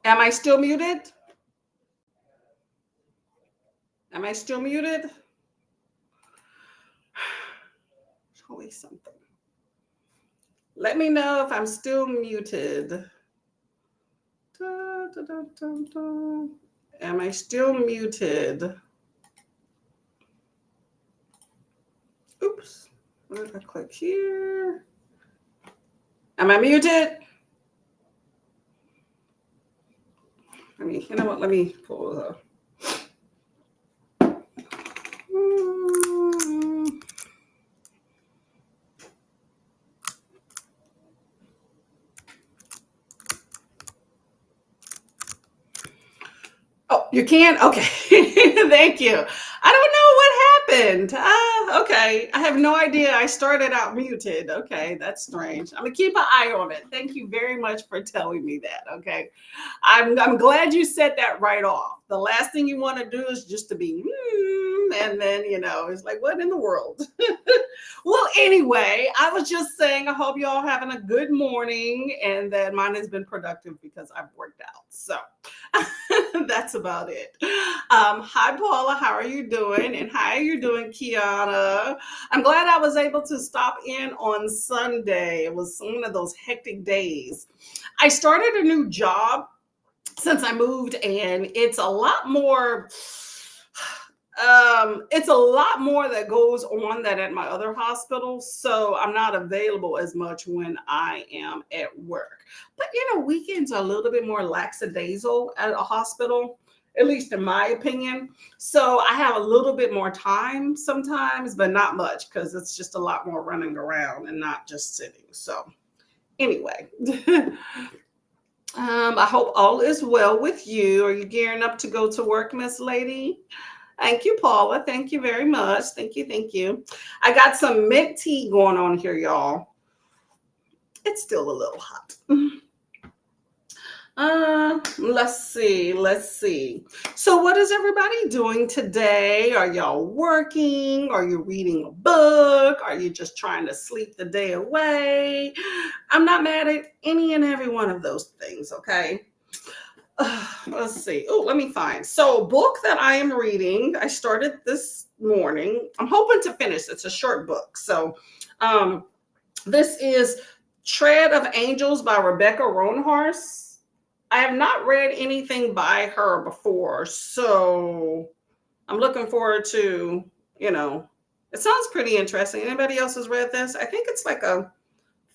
Am I still muted? Am I still muted? There's always something. Let me know if I'm still muted. Da, da, da, da, da. Am I still muted? Oops. Where did I click here? Am I muted? You know what? Let me pull it up. Oh, you can? Okay. Thank you. I don't know what happened. Okay. I have no idea. I started out muted. Okay. That's strange. I'm going to keep an eye on it. Thank you very much for telling me that. Okay. I'm glad you said that right off. The last thing you want to do is just to be, and then, it's like, what in the world? Well, anyway, I was just saying, I hope you all having a good morning and that mine has been productive because I've worked out. So that's about it. Hi, Paula. How are you doing? And how are you doing, Kiana? I'm glad I was able to stop in on Sunday. It was one of those hectic days. I started a new job since I moved, and it's a lot more. It's a lot more that goes on than at my other hospital. So I'm not available as much when I am at work. But weekends are a little bit more lackadaisical at a hospital, at least in my opinion. So I have a little bit more time sometimes, but not much because it's just a lot more running around and not just sitting. So anyway. I hope all is well with you. Are you gearing up to go to work, Miss Lady? Thank you, Paula. Thank you very much. Thank you. Thank you. I got some mint tea going on here, y'all. It's still a little hot. Let's see. So what is everybody doing today? Are y'all working? Are you reading a book? Are you just trying to sleep the day away? I'm not mad at any and every one of those things, okay? Let's see. Oh, let me find. So, book that I am reading, I started this morning. I'm hoping to finish. It's a short book. So, this is Tread of Angels by Rebecca Roanhorse. I have not read anything by her before, so I'm looking forward to, it sounds pretty interesting. Anybody else has read this? I think it's like a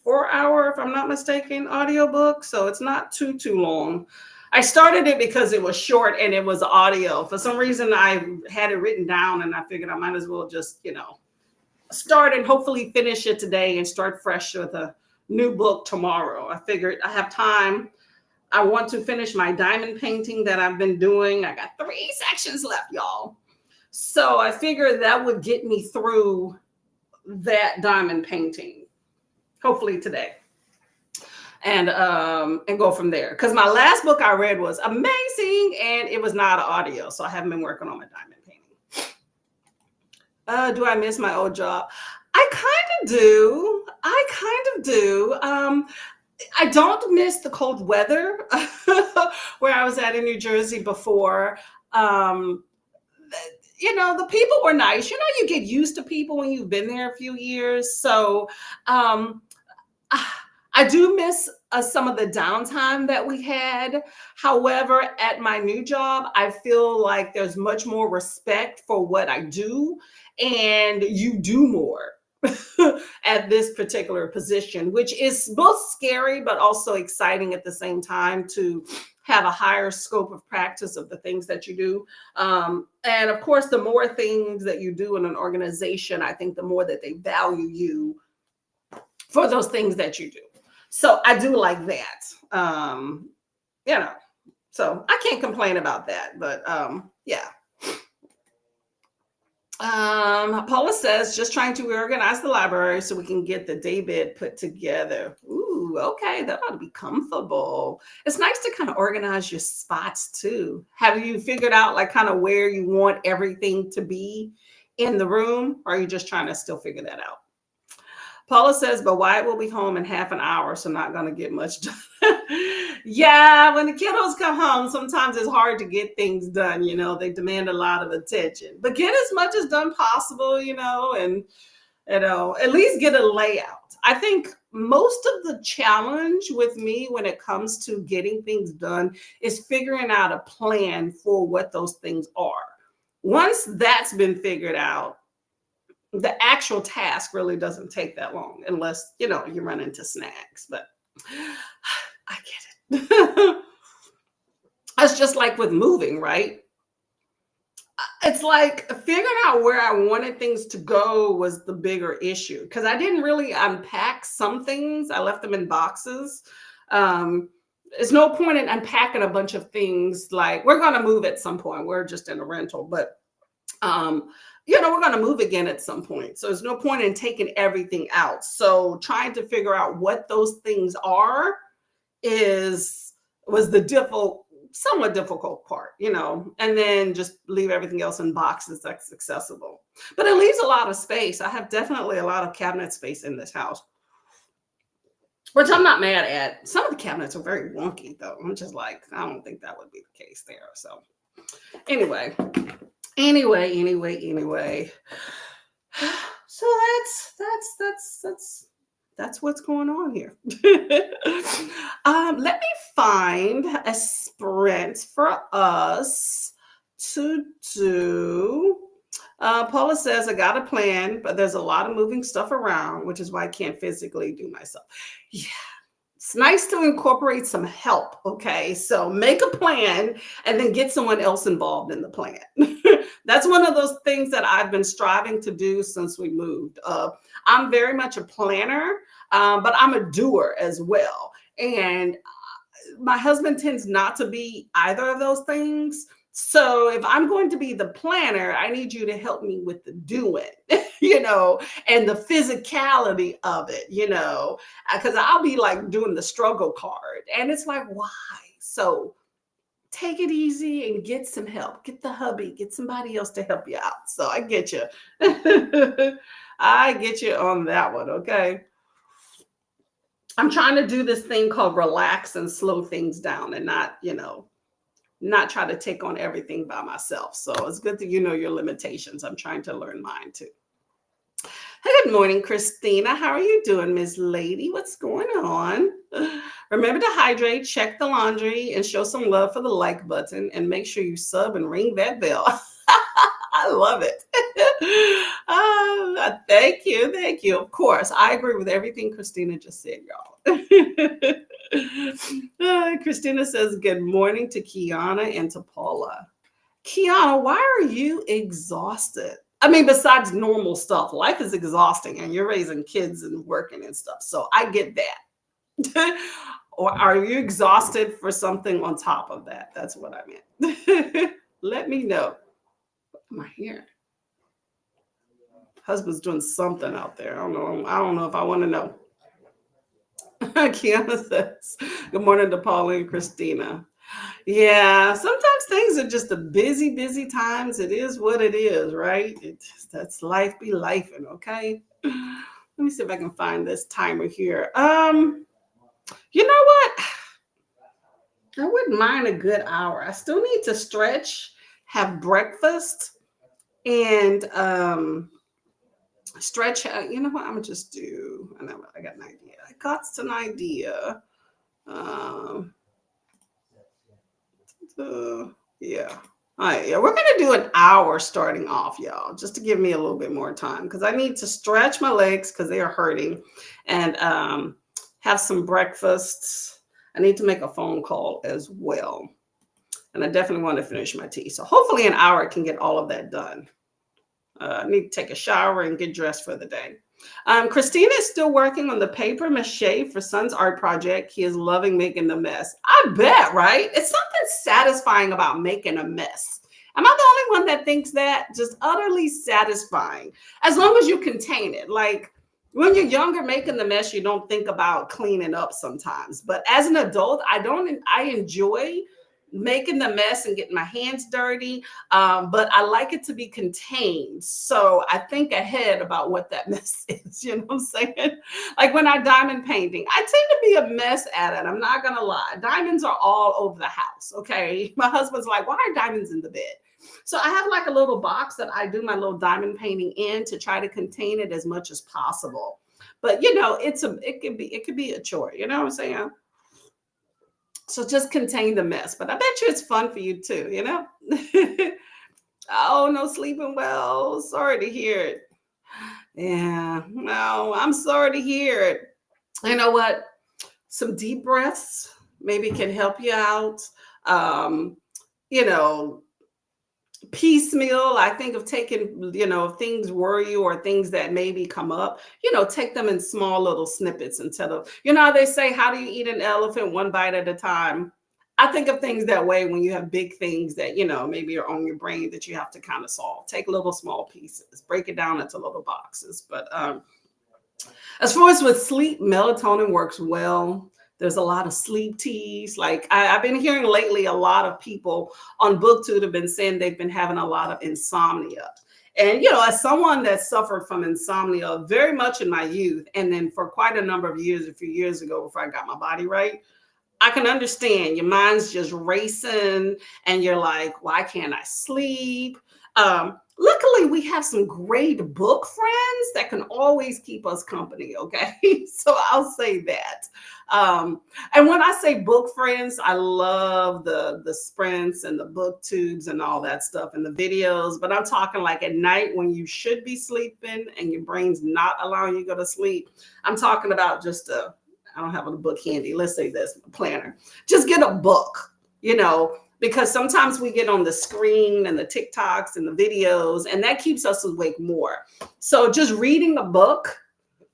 4-hour, if I'm not mistaken, audiobook, so it's not too long. I started it because it was short and it was audio. For some reason, I had it written down and I figured I might as well just, start and hopefully finish it today and start fresh with a new book tomorrow. I figured I have time. I want to finish my diamond painting that I've been doing. I got 3 sections left, y'all. So I figured that would get me through that diamond painting, hopefully today. And go from there. Because my last book I read was amazing and it was not audio. So I haven't been working on my diamond painting. Do I miss my old job? I kind of do. I don't miss the cold weather where I was at in New Jersey before. The people were nice. You get used to people when you've been there a few years. So I do miss some of the downtime that we had. However, at my new job, I feel like there's much more respect for what I do, and you do more at this particular position, which is both scary but also exciting at the same time to have a higher scope of practice of the things that you do. And of course, the more things that you do in an organization, I think the more that they value you for those things that you do. So I do like that. So I can't complain about that, but yeah. Paula says, just trying to reorganize the library so we can get the daybed put together. Ooh, okay, that ought to be comfortable. It's nice to kind of organize your spots too. Have you figured out like kind of where you want everything to be in the room, or are you just trying to still figure that out? Paula says, but Wyatt will be home in half an hour, so not going to get much done. Yeah, when the kiddos come home, sometimes it's hard to get things done. They demand a lot of attention, but get as much as done possible, and at least get a layout. I think most of the challenge with me when it comes to getting things done is figuring out a plan for what those things are. Once that's been figured out, the actual task really doesn't take that long unless, you run into snags. But I get it. It's just like with moving, right? It's like figuring out where I wanted things to go was the bigger issue because I didn't really unpack some things. I left them in boxes. Um, there's no point in unpacking a bunch of things. Like we're going to move at some point. We're just in a rental, but um, we're going to move again at some point. So there's no point in taking everything out. So trying to figure out what those things are was the somewhat difficult part, and then just leave everything else in boxes that's accessible. But it leaves a lot of space. I have definitely a lot of cabinet space in this house, which I'm not mad at. Some of the cabinets are very wonky, though. I'm just like, I don't think that would be the case there. So anyway. So that's what's going on here. Let me find a sprint for us to do. Paula says, I got a plan, but there's a lot of moving stuff around, which is why I can't physically do myself. Yeah. It's nice to incorporate some help. Okay. So make a plan and then get someone else involved in the plan. That's one of those things that I've been striving to do since we moved. I'm very much a planner, but I'm a doer as well. And my husband tends not to be either of those things. So if I'm going to be the planner, I need you to help me with the doing, and the physicality of it, because I'll be like doing the struggle card. And it's like, why? So take it easy and get some help. Get the hubby, get somebody else to help you out. So I get you. I get you on that one. Okay. I'm trying to do this thing called relax and slow things down and not try to take on everything by myself. So it's good that you know your limitations. I'm trying to learn mine too. Hey, good morning, Christina. How are you doing, Miss Lady? What's going on? Remember to hydrate, check the laundry, and show some love for the like button, and make sure you sub and ring that bell. I love it. Thank you. Thank you. Of course, I agree with everything Christina just said, y'all. Christina says, good morning to Kiana and to Paula. Kiana, why are you exhausted? I mean, besides normal stuff, life is exhausting and you're raising kids and working and stuff. So I get that. Or are you exhausted for something on top of that? That's what I meant. Let me know. What am I hearing? Husband's doing something out there. I don't know if I want to know. Kiana says, good morning to Paula and Christina. Yeah, sometimes things are just a busy, busy times. It is what it is, right? That's life be lifing, okay? Let me see if I can find this timer here. You know what? I wouldn't mind a good hour. I still need to stretch, have breakfast, and stretch. You know what? I'm gonna just do. I got an idea. I got an idea. Yeah. All right, yeah, we're gonna do an hour starting off, y'all, just to give me a little bit more time because I need to stretch my legs because they are hurting, and have some breakfast. I need to make a phone call as well, and I definitely want to finish my tea. So hopefully, an hour can get all of that done. I need to take a shower and get dressed for the day. Christina is still working on the paper mache for son's art project. He is loving making the mess. I bet, right? It's something satisfying about making a mess. Am I the only one that thinks that? Just utterly satisfying, as long as you contain it. Like when you're younger, making the mess, you don't think about cleaning up sometimes. But as an adult, I enjoy making the mess and getting my hands dirty. But I like it to be contained. So I think ahead about what that mess is. You know what I'm saying? Like when I diamond painting, I tend to be a mess at it. I'm not going to lie. Diamonds are all over the house. Okay. My husband's like, why are diamonds in the bed? So I have like a little box that I do my little diamond painting in to try to contain it as much as possible. But you know, it could be a chore, you know what I'm saying? So just contain the mess. But I bet you it's fun for you too, you know? Oh, no sleeping well. Sorry to hear it. Yeah, no, I'm sorry to hear it. You know what? Some deep breaths maybe can help you out. Um, you know, piecemeal. I think of taking, you know, if things worry you or things that maybe come up, you know, take them in small little snippets instead of, you know, they say, how do you eat an elephant one bite at a time? I think of things that way when you have big things that, you know, maybe are on your brain that you have to kind of solve. Take little small pieces, break it down into little boxes. But as far as with sleep, melatonin works well. There's a lot of sleep teas. Like I've been hearing lately, a lot of people on BookTube have been saying they've been having a lot of insomnia. And, you know, as someone that suffered from insomnia very much in my youth, and then for quite a number of years, a few years ago, before I got my body right, I can understand your mind's just racing and you're like, why can't I sleep? Luckily, we have some great book friends that can always keep us company. Okay. So I'll say that. And when I say book friends, I love the sprints and the book tubes and all that stuff and the videos. But I'm talking like at night when you should be sleeping and your brain's not allowing you to go to sleep. I'm talking about just I don't have a book handy. Let's say this planner. Just get a book, you know, because sometimes we get on the screen and the TikToks and the videos, and that keeps us awake more. So just reading a book,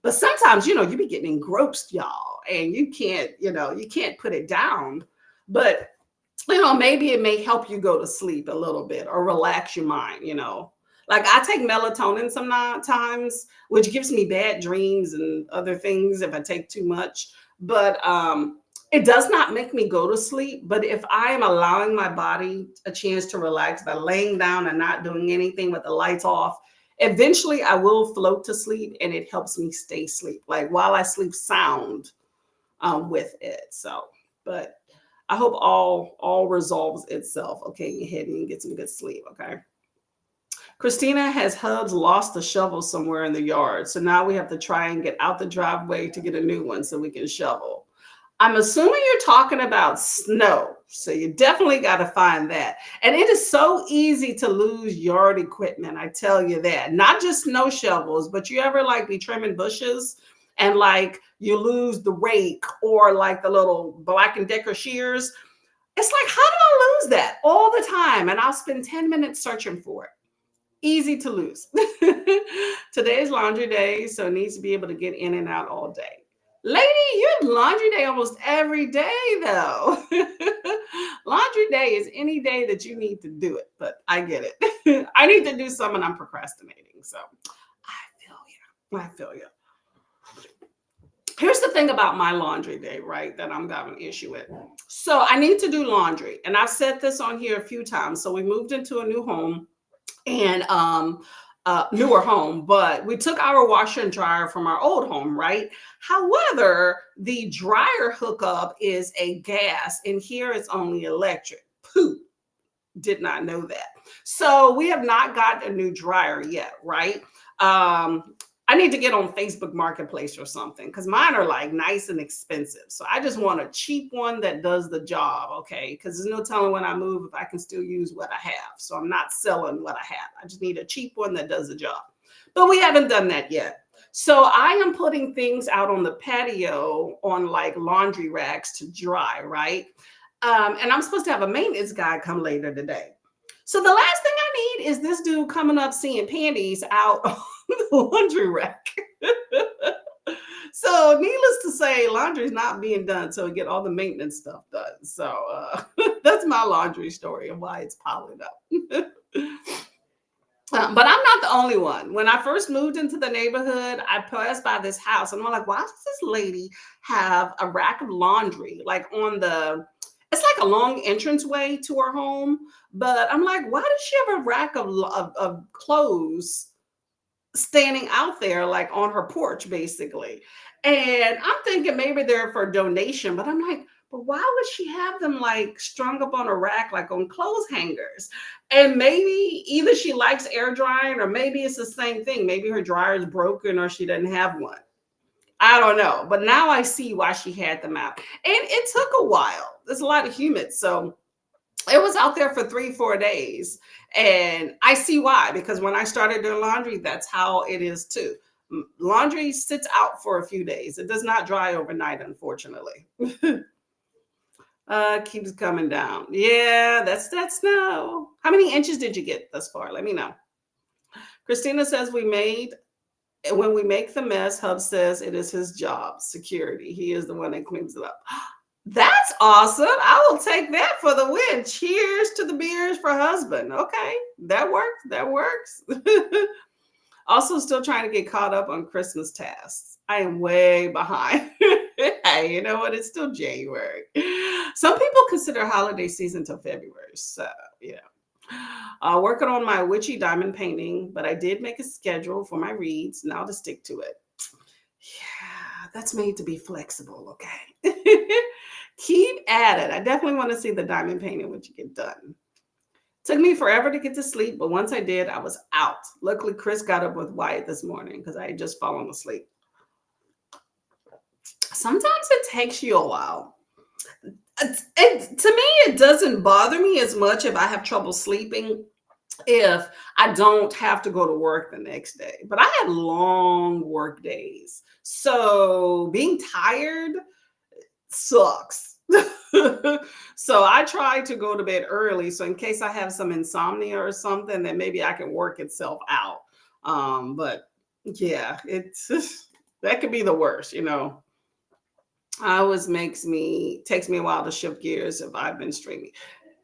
but sometimes, you know, you be getting engrossed, y'all, and you can't, you know, you can't put it down. But, you know, maybe it may help you go to sleep a little bit or relax your mind, you know. Like I take melatonin sometimes, which gives me bad dreams and other things if I take too much. But it does not make me go to sleep. But if I am allowing my body a chance to relax by laying down and not doing anything with the lights off, eventually I will float to sleep and it helps me stay asleep. Like while I sleep sound with it. So, but I hope all resolves itself. Okay, you head and get some good sleep. Okay. Christina has Hubs lost the shovel somewhere in the yard. So now we have to try and get out the driveway to get a new one so we can shovel. I'm assuming you're talking about snow. So you definitely got to find that. And it is so easy to lose yard equipment. I tell you that. Not just snow shovels, but you ever like be trimming bushes and like you lose the rake or like the little Black and Decker shears. It's like, how do I lose that all the time? And I'll spend 10 minutes searching for it. Easy to lose. Today is laundry day, so it needs to be able to get in and out all day. Lady, you have laundry day almost every day, though. Laundry day is any day that you need to do it, but I get it. I need to do some and I'm procrastinating. So I feel you. I feel you. Here's the thing about my laundry day, right? That I'm having an issue with. So I need to do laundry, and I've said this on here a few times. So we moved into a new home and newer home, but we took our washer and dryer from our old home, right? However, the dryer hookup is a gas, and here it's only electric. Poop. Did not know that. So we have not got a new dryer yet, right? I need to get on Facebook Marketplace or something because mine are like nice and expensive. So I just want a cheap one that does the job, okay? Because there's no telling when I move if I can still use what I have. So I'm not selling what I have. I just need a cheap one that does the job. But we haven't done that yet. So I am putting things out on the patio on like laundry racks to dry, right? And I'm supposed to have a maintenance guy come later today. So the last thing I need is this dude coming up seeing panties out on the laundry rack. So needless to say, laundry is not being done until we get all the maintenance stuff done. So that's my laundry story and why it's piling up. But I'm not the only one. When I first moved into the neighborhood, I passed by this house and I'm like, why does this lady have a rack of laundry like on the It's like a long entranceway to her home, but I'm like, why does she have a rack of clothes standing out there like on her porch basically? And I'm thinking maybe they're for donation, but I'm like, but why would she have them like strung up on a rack like on clothes hangers? And maybe either she likes air drying or maybe it's the same thing. Maybe her dryer is broken or she doesn't have one. I don't know, but now I see why she had them out. And it took a while. There's a lot of humid, so it was out there for 3 4 days, and I see why, because when I started doing laundry, that's how it is too. Laundry sits out for a few days. It does not dry overnight, unfortunately. Keeps coming down. Yeah, that's that snow. How many inches did you get thus far? Let me know. Christina says we made when we make the mess. Hub says it is his job, security. He is the one that cleans it up. That's awesome. I will take that for the win. Cheers to the beers for husband. Okay, that works. That works. Also, still trying to get caught up on Christmas tasks. I am way behind. Hey, you know what? It's still January. Some people consider holiday season till February. So, you know. Working on my witchy diamond painting, but I did make a schedule for my reads. Now to stick to it. Yeah, that's made to be flexible. Okay. Keep at it. I definitely want to see the diamond painting when you get done. Took me forever to get to sleep, but once I did, I was out. Luckily, Chris got up with Wyatt this morning because I had just fallen asleep. Sometimes it takes you a while. To me, it doesn't bother me as much if I have trouble sleeping, if I don't have to go to work the next day. But I had long work days. So being tired sucks. So I try to go to bed early. So in case I have some insomnia or something, then maybe I can work itself out. But yeah, it's that could be the worst, you know. Always takes me a while to shift gears if I've been streaming.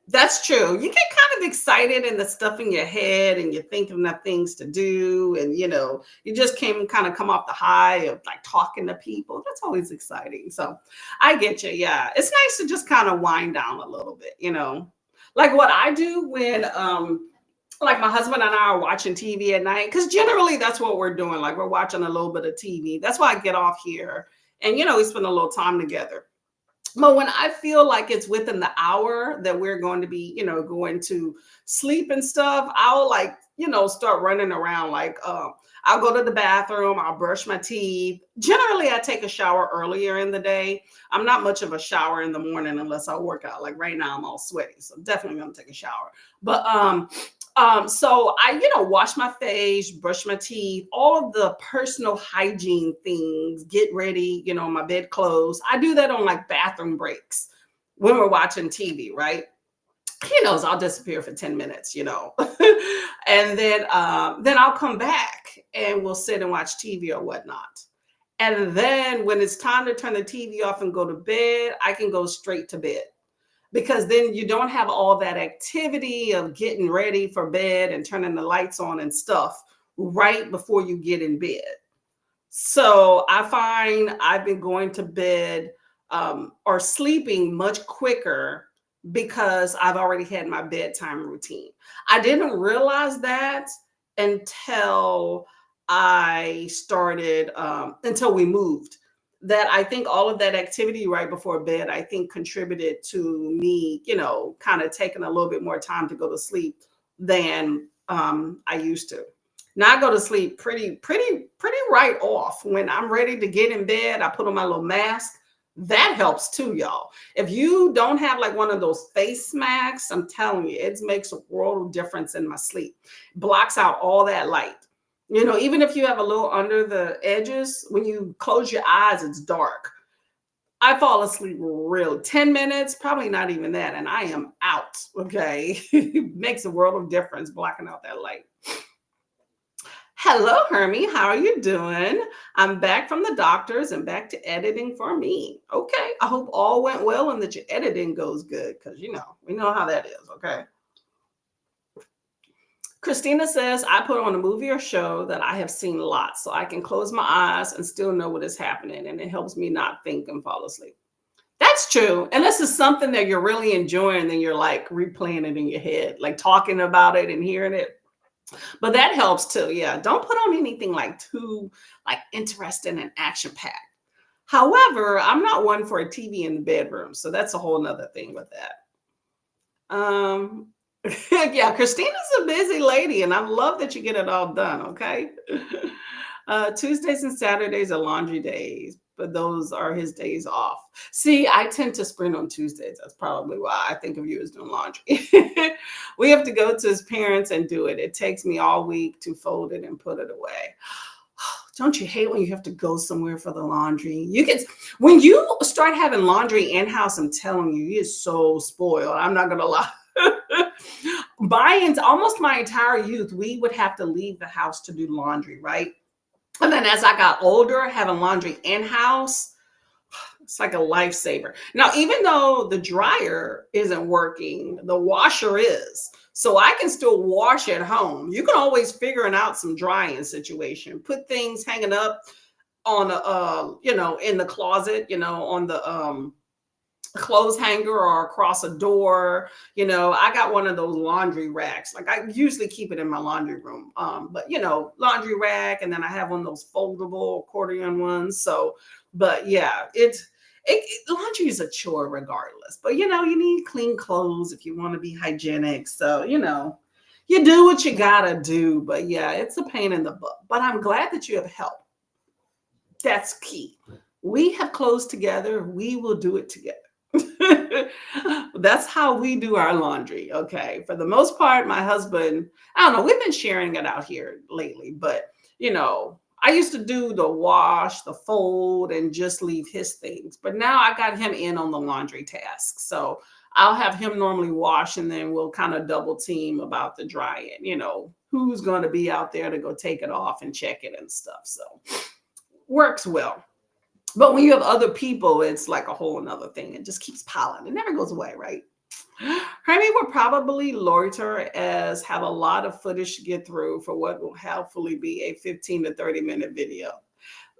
That's true. You get kind of excited and the stuff in your head and you're thinking of things to do. And, you know, you just kind of come off the high of like talking to people. That's always exciting. So I get you. Yeah. It's nice to just kind of wind down a little bit, you know, like what I do when, like my husband and I are watching TV at night, because generally that's what we're doing. Like we're watching a little bit of TV. That's why I get off here and, you know, we spend a little time together. But when I feel like it's within the hour that we're going to be, you know, going to sleep and stuff, I'll like, you know, start running around. Like, I'll go to the bathroom, I'll brush my teeth. Generally, I take a shower earlier in the day. I'm not much of a shower in the morning unless I work out. Like right now, I'm all sweaty, so definitely gonna take a shower. But so I, you know, wash my face, brush my teeth, all of the personal hygiene things, get ready, you know, my bed clothes. I do that on like bathroom breaks when we're watching TV, right? He knows I'll disappear for 10 minutes, you know. And then I'll come back and we'll sit and watch TV or whatnot. And then when it's time to turn the TV off and go to bed, I can go straight to bed, because then you don't have all that activity of getting ready for bed and turning the lights on and stuff right before you get in bed. So I find I've been going to bed or sleeping much quicker because I've already had my bedtime routine. I didn't realize that until until we moved, that I think all of that activity right before bed, I think contributed to me, you know, kind of taking a little bit more time to go to sleep than I used to. Now I go to sleep pretty right off. When I'm ready to get in bed, I put on my little mask. That helps too, y'all. If you don't have like one of those face masks, I'm telling you, it makes a world of difference in my sleep. Blocks out all that light. You know, even if you have a little under the edges, when you close your eyes, it's dark. I fall asleep real 10 minutes, probably not even that, and I am out. Okay. It makes a world of difference blocking out that light. Hello, Hermie. How are you doing? I'm back from the doctors and back to editing for me. Okay. I hope all went well and that your editing goes good, because, you know, we know how that is. Okay. Christina says, I put on a movie or show that I have seen lots so I can close my eyes and still know what is happening. And it helps me not think and fall asleep. That That's true. Unless it's something that you're really enjoying, then you're like replaying it in your head, like talking about it and hearing it. But that helps too. Yeah. Don't put on anything like too like interesting and action packed. However, I'm not one for a TV in the bedroom. So that's a whole nother thing with that. Um yeah, Christina's a busy lady, and I love that you get it all done. Okay. Tuesdays and Saturdays are laundry days, but those are his days off. See, I tend to sprint on Tuesdays. That's probably why I think of you as doing laundry. We have to go to his parents and do it. It takes me all week to fold it and put it away. Don't you hate when you have to go somewhere for the laundry? You get when you start having laundry in house. I'm telling you, you're so spoiled. I'm not gonna lie. By almost my entire youth, we would have to leave the house to do laundry, right? And then as I got older, having laundry in house, it's like a lifesaver. Now, even though the dryer isn't working, the washer is. So I can still wash at home. You can always figure out some drying situation. Put things hanging up on in the closet, on the clothes hanger or across a door. I got one of those laundry racks. Like I usually keep it in my laundry room. But laundry rack, and then I have one of those foldable accordion ones. So, but yeah, laundry is a chore regardless. But you need clean clothes if you want to be hygienic. So, you do what you gotta do. But yeah, it's a pain in the butt. But I'm glad that you have help. That's key. We have clothes together, we will do it together. That's how we do our laundry. Okay. For the most part, my husband, I don't know, we've been sharing it out here lately, but I used to do the wash, the fold, and just leave his things. But now I got him in on the laundry task. So I'll have him normally wash, and then we'll kind of double team about the drying, who's going to be out there to go take it off and check it and stuff. So works well. But when you have other people, it's like a whole another thing. It just keeps piling. It never goes away, right? Hermie will probably loiter as have a lot of footage to get through for what will hopefully be a 15 to 30-minute video.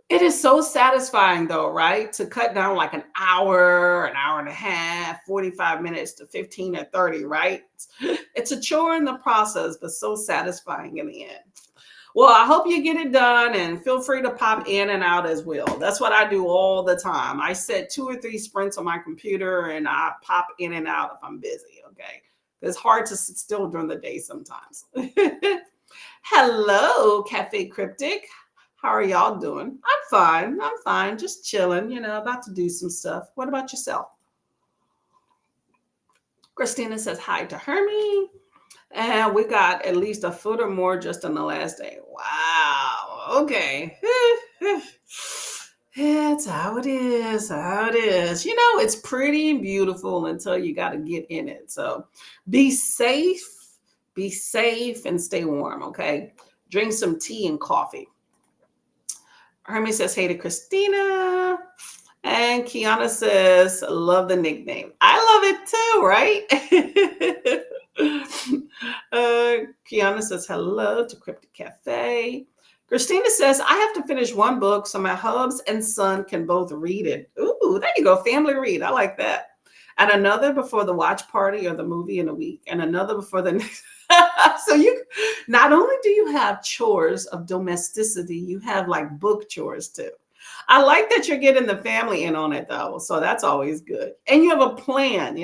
It is so satisfying though, right? To cut down like an hour and a half, 45 minutes to 15 or 30, right? It's a chore in the process, but so satisfying in the end. Well, I hope you get it done, and feel free to pop in and out as well. That's what I do all the time. I set 2 or 3 sprints on my computer, and I pop in and out if I'm busy, okay? It's hard to sit still during the day sometimes. Hello, Cafe Cryptic. How are y'all doing? I'm fine. Just chilling, about to do some stuff. What about yourself? Christina says hi to Hermie. And we got at least a foot or more just on the last day. Wow. Okay. That's how it is. It's pretty and beautiful until you got to get in it. So be safe, and stay warm. Okay. Drink some tea and coffee. Hermie says, hey to Christina. And Kiana says, love the nickname. I love it too, right? Kiana says hello to Cryptic Cafe. Christina says, I have to finish one book so my hubs and son can both read it. Ooh, there you go. Family read. I like that. And another before the watch party or the movie in a week. And another before the next. So you not only do you have chores of domesticity, you have like book chores too. I like that you're getting the family in on it though. So that's always good. And you have a plan,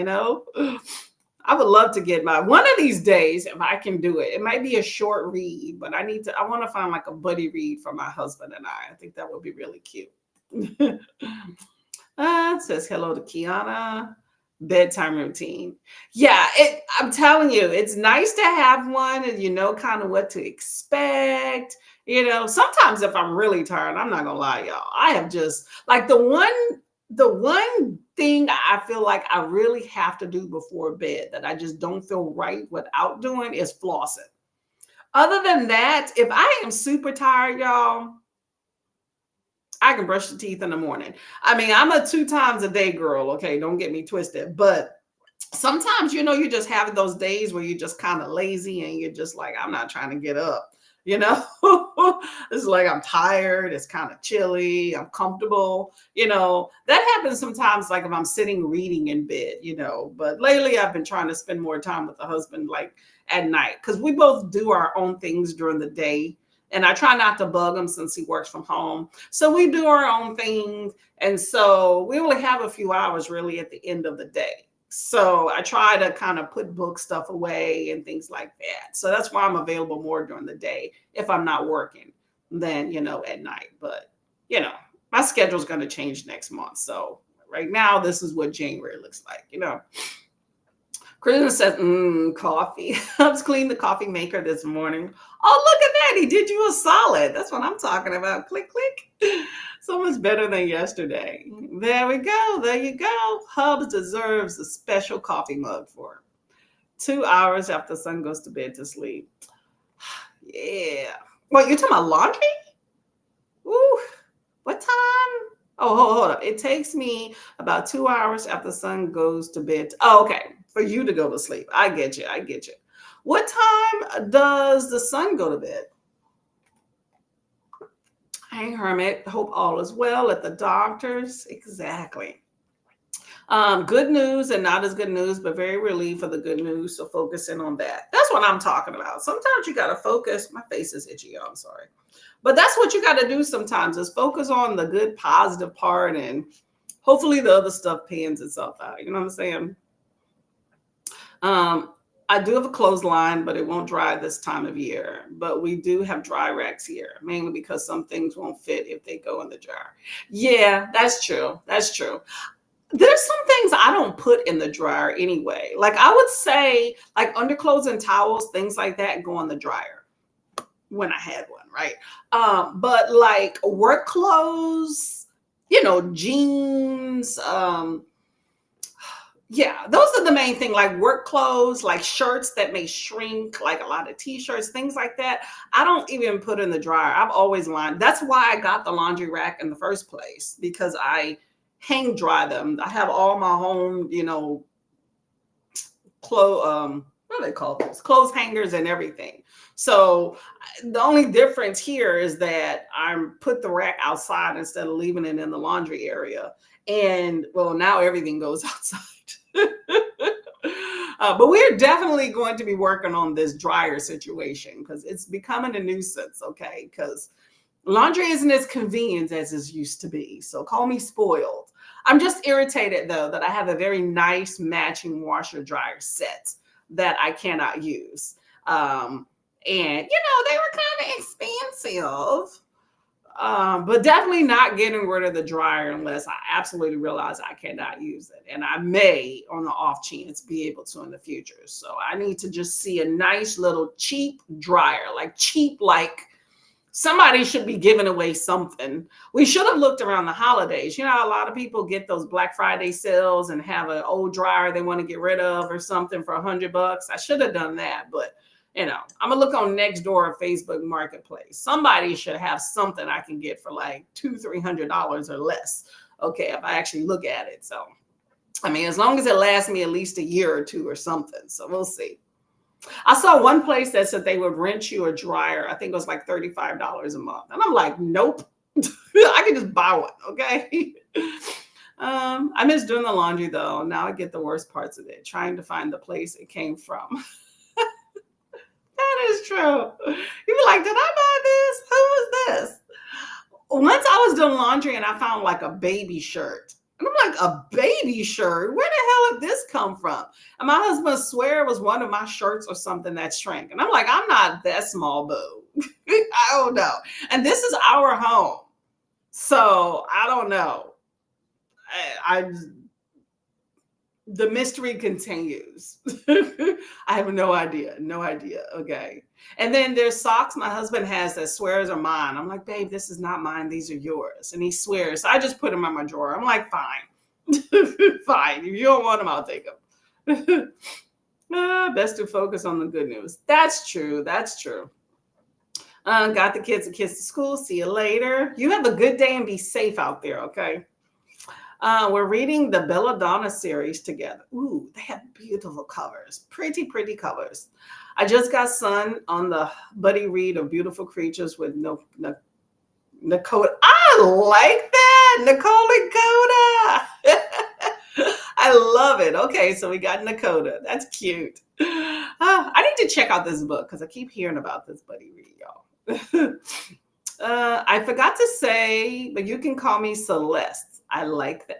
I would love to get one of these days, if I can do it. It might be a short read, but I want to find like a buddy read for my husband and I. I think that would be really cute. It says hello to Kiana. Bedtime routine. Yeah, I'm telling you, it's nice to have one and you know kind of what to expect. Sometimes if I'm really tired, I'm not gonna lie, y'all. I have just like the one thing I feel like I really have to do before bed that I just don't feel right without doing is flossing. Other than that, if I am super tired, y'all, I can brush the teeth in the morning. I mean, I'm a 2 times a day girl. Okay. Don't get me twisted. But sometimes, you just have those days where you're just kind of lazy and you're just like, I'm not trying to get up, It's like I'm tired, it's kind of chilly, I'm comfortable. That happens sometimes, like if I'm sitting reading in bed, but lately I've been trying to spend more time with the husband, like at night, because we both do our own things during the day. And I try not to bug him since he works from home. So we do our own thing. And so we only have a few hours really at the end of the day. So I try to kind of put book stuff away and things like that. So that's why I'm available more during the day if I'm not working than, at night. But, you know, my schedule's going to change next month. So right now, this is what January looks like. Kristen says, coffee. I was cleaning the coffee maker this morning. Oh, look at that. He did you a solid. That's what I'm talking about. Click, click. So much better than yesterday. There we go. There you go. Hubs deserves a special coffee mug for him. 2 hours after the son goes to bed to sleep. Yeah. What, you're talking about laundry? Ooh, what time? Oh, hold up. It takes me about 2 hours after the son goes to bed. Oh, okay. For you to go to sleep. I get you. I get you. What time does the son go to bed? Hey, Hermit. Hope all is well at the doctor's. Exactly. Good news and not as good news, but very relieved for the good news. So focusing on that. That's what I'm talking about. Sometimes you got to focus. My face is itchy. I'm sorry. But that's what you got to do sometimes, is focus on the good, positive part, and hopefully the other stuff pans itself out. You know what I'm saying? I do have a clothesline, but it won't dry this time of year. But we do have dry racks here, mainly because some things won't fit if they go in the dryer. Yeah, that's true. That's true. There's some things I don't put in the dryer anyway. Like I would say, like underclothes and towels, things like that go in the dryer when I had one, right? But like work clothes, jeans, yeah, those are the main thing, like work clothes, like shirts that may shrink, like a lot of t-shirts, things like that. I don't even put in the dryer. I've always lined. That's why I got the laundry rack in the first place, because I hang dry them. I have all my home, what do they call those? Clothes hangers and everything. So the only difference here is that I put the rack outside instead of leaving it in the laundry area. And well, now everything goes outside. But we're definitely going to be working on this dryer situation because it's becoming a nuisance, okay? Because laundry isn't as convenient as it used to be. So call me spoiled. I'm just irritated, though, that I have a very nice matching washer dryer set that I cannot use. And, they were kind of expensive. But definitely not getting rid of the dryer unless I absolutely realize I cannot use it. And I may, on the off chance, be able to in the future. So I need to just see a nice little cheap dryer, like somebody should be giving away something. We should have looked around the holidays. A lot of people get those Black Friday sales and have an old dryer they want to get rid of or something for $100. I should have done that, but I'm gonna look on Nextdoor or Facebook Marketplace. Somebody should have something I can get for like $200-$300 or less. Okay, if I actually look at it. So, as long as it lasts me at least a year or two or something. So we'll see. I saw one place that said they would rent you a dryer. I think it was like $35 a month. And I'm like, nope. I can just buy one, okay? I miss doing the laundry though. Now I get the worst parts of it, trying to find the place it came from. That is true. You be like, did I buy this? Who was this? Once I was doing laundry and I found like a baby shirt. And I'm like, a baby shirt? Where the hell did this come from? And my husband swear it was one of my shirts or something that shrank. And I'm like, I'm not that small, boo. I don't know. And this is our home. So I don't know. The mystery continues. I have no idea. No idea. Okay. And then there's socks my husband has that swears are mine. I'm like, babe, this is not mine. These are yours. And he swears. So I just put them in my drawer. I'm like, fine. Fine. If you don't want them, I'll take them. Best to focus on the good news. That's true. That's true. Got the kids a kiss to school. See you later. You have a good day and be safe out there. Okay. We're reading the Belladonna series together. Ooh, they have beautiful covers, pretty, pretty covers. I just got Sun on the Buddy Read of Beautiful Creatures with no Nakota. I like that. Nicole Dakota. I love it. Okay, so we got Nakota. That's cute. I need to check out this book because I keep hearing about this Buddy Read, y'all. I forgot to say, but you can call me Celeste. I like that.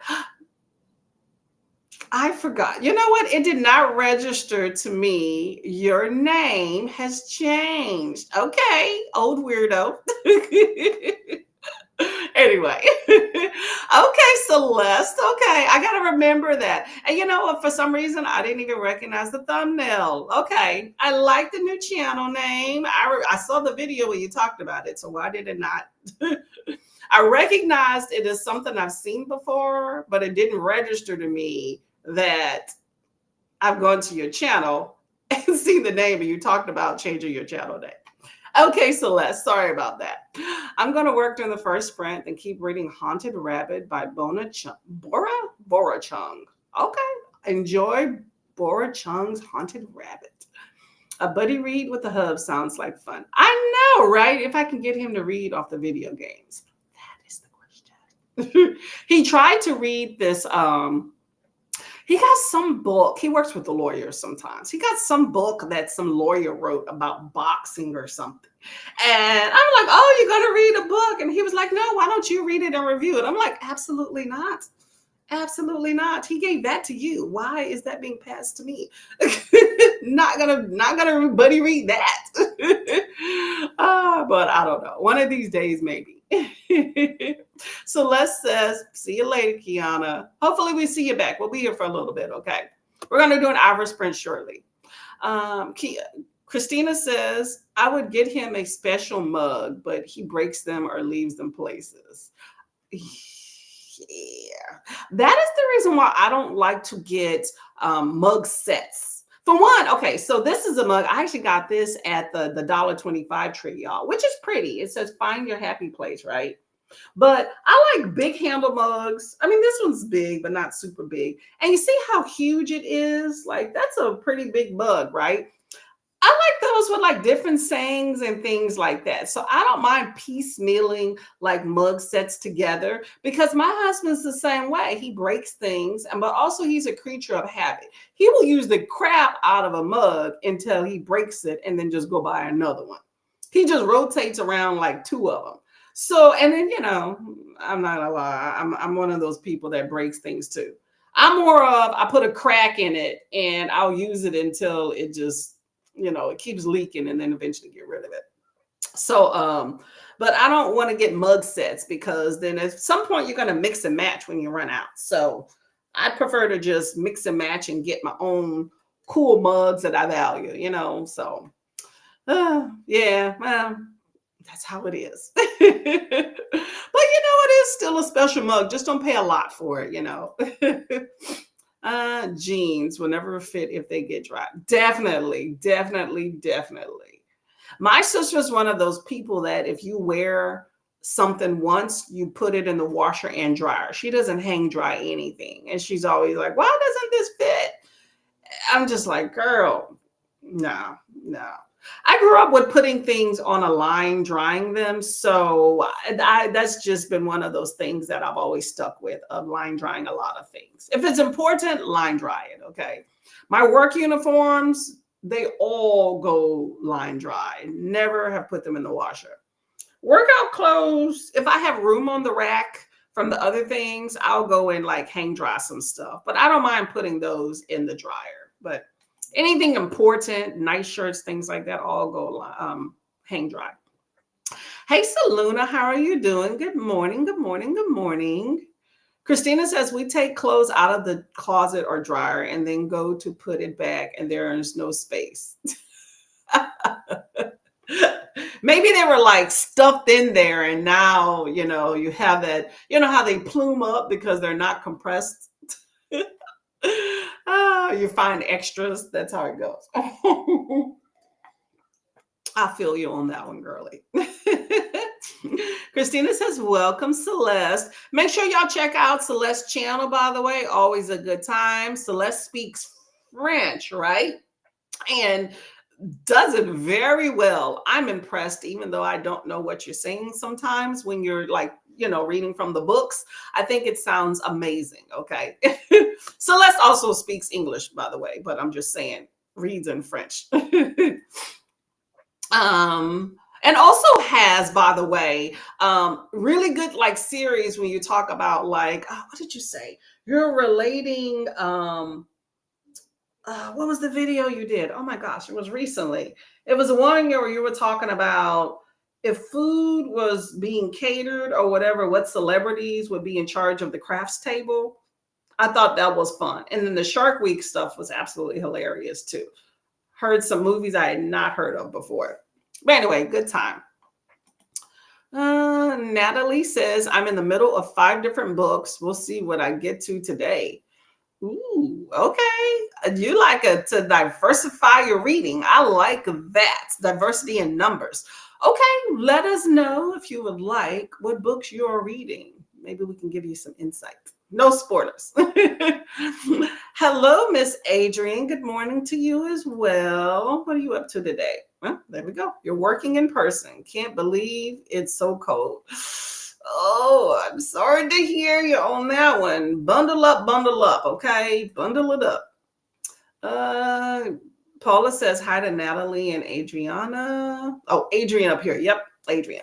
I forgot. You know what? It did not register to me. Your name has changed. Okay, old weirdo. Anyway, okay, Celeste. Okay, I got to remember that. And you know what? For some reason, I didn't even recognize the thumbnail. Okay, I like the new channel name. I saw the video where you talked about it, so why did it not? I recognized it as something I've seen before, but it didn't register to me that I've gone to your channel and seen the name and you talked about changing your channel name. Okay, Celeste, sorry about that. I'm going to work during the first sprint and keep reading Haunted Rabbit by Bora Chung. Okay, enjoy Bora Chung's Haunted Rabbit. A buddy read with the hub sounds like fun. I know, right? If I can get him to read off the video games. That is the question. He tried to read this he got some book. He works with the lawyers sometimes. He got some book that some lawyer wrote about boxing or something. And I'm like, oh, you're going to read a book? And he was like, no, why don't you read it and review it? I'm like, absolutely not. Absolutely not. He gave that to you. Why is that being passed to me? not gonna buddy read that. But I don't know. One of these days, maybe. Celeste says, see you later, Kiana. Hopefully we see you back. We'll be here for a little bit, okay? We're going to do an hour sprint shortly. Christina says, I would get him a special mug, but he breaks them or leaves them places. Yeah. That is the reason why I don't like to get mug sets. For one, okay, so this is a mug. I actually got this at the $1.25 tree, y'all, which is pretty. It says find your happy place, right? But I like big handle mugs. I mean, this one's big, but not super big. And you see how huge it is? Like, that's a pretty big mug, right? I like those with like different sayings and things like that. So I don't mind piecemealing like mug sets together because my husband's the same way. He breaks things, but also he's a creature of habit. He will use the crap out of a mug until he breaks it and then just go buy another one. He just rotates around like two of them. So, and then, you know, I'm not gonna lie, I'm one of those people that breaks things too. I'm more of, I put a crack in it and I'll use it until it just, you know, it keeps leaking and then eventually get rid of it. So, but I don't want to get mug sets because then at some point you're going to mix and match when you run out. So I prefer to just mix and match and get my own cool mugs that I value, you know? So, yeah, well, that's how it is. But you know, it is still a special mug. Just don't pay a lot for it, you know. Jeans will never fit if they get dry. Definitely, definitely, definitely. My sister is one of those people that if you wear something once, you put it in the washer and dryer. She doesn't hang dry anything. And she's always like, why doesn't this fit? I'm just like, girl, no, no. I grew up with putting things on a line, drying them. So that's just been one of those things that I've always stuck with, of line drying a lot of things. If it's important, line dry it, okay? My work uniforms, they all go line dry. Never have put them in the washer. Workout clothes, if I have room on the rack from the other things, I'll go and like hang dry some stuff. But I don't mind putting those in the dryer. But anything important, nice shirts, things like that, all go hang dry. Hey, Saluna, how are you doing? Good morning, good morning, good morning. Christina says, we take clothes out of the closet or dryer and then go to put it back and there is no space. Maybe they were like stuffed in there and now, you know, you have that, you know how they plume up because they're not compressed? You find extras. That's how it goes. I feel you on that one, girly. Christina says, welcome, Celeste. Make sure y'all check out Celeste's channel, by the way. Always a good time. Celeste speaks French, right? And does it very well. I'm impressed, even though I don't know what you're saying sometimes when you're like, reading from the books. I think it sounds amazing. Okay. Celeste also speaks English, by the way, but I'm just saying, reads in French. And also has, by the way, really good like series when you talk about like, what did you say? You're relating, what was the video you did? Oh my gosh, it was recently. It was one year where you were talking about if food was being catered or whatever, what celebrities would be in charge of the crafts table. I thought that was fun. And then the Shark Week stuff was absolutely hilarious too. Heard some movies I had not heard of before. But anyway, good time. Natalie says, I'm in the middle of 5 different books. We'll see what I get to today. Ooh, okay. You like to diversify your reading. I like that. Diversity in numbers. Okay, let us know if you would like what books you're reading. Maybe we can give you some insight. No spoilers. Hello, Miss Adrian. Good morning to you as well. What are you up to today? Well, there we go. You're working in person. Can't believe it's so cold. Oh, I'm sorry to hear you on that one. Bundle up, okay? Bundle it up. Paula says hi to Natalie and Adriana. Oh, Adrian up here. Yep, Adrian.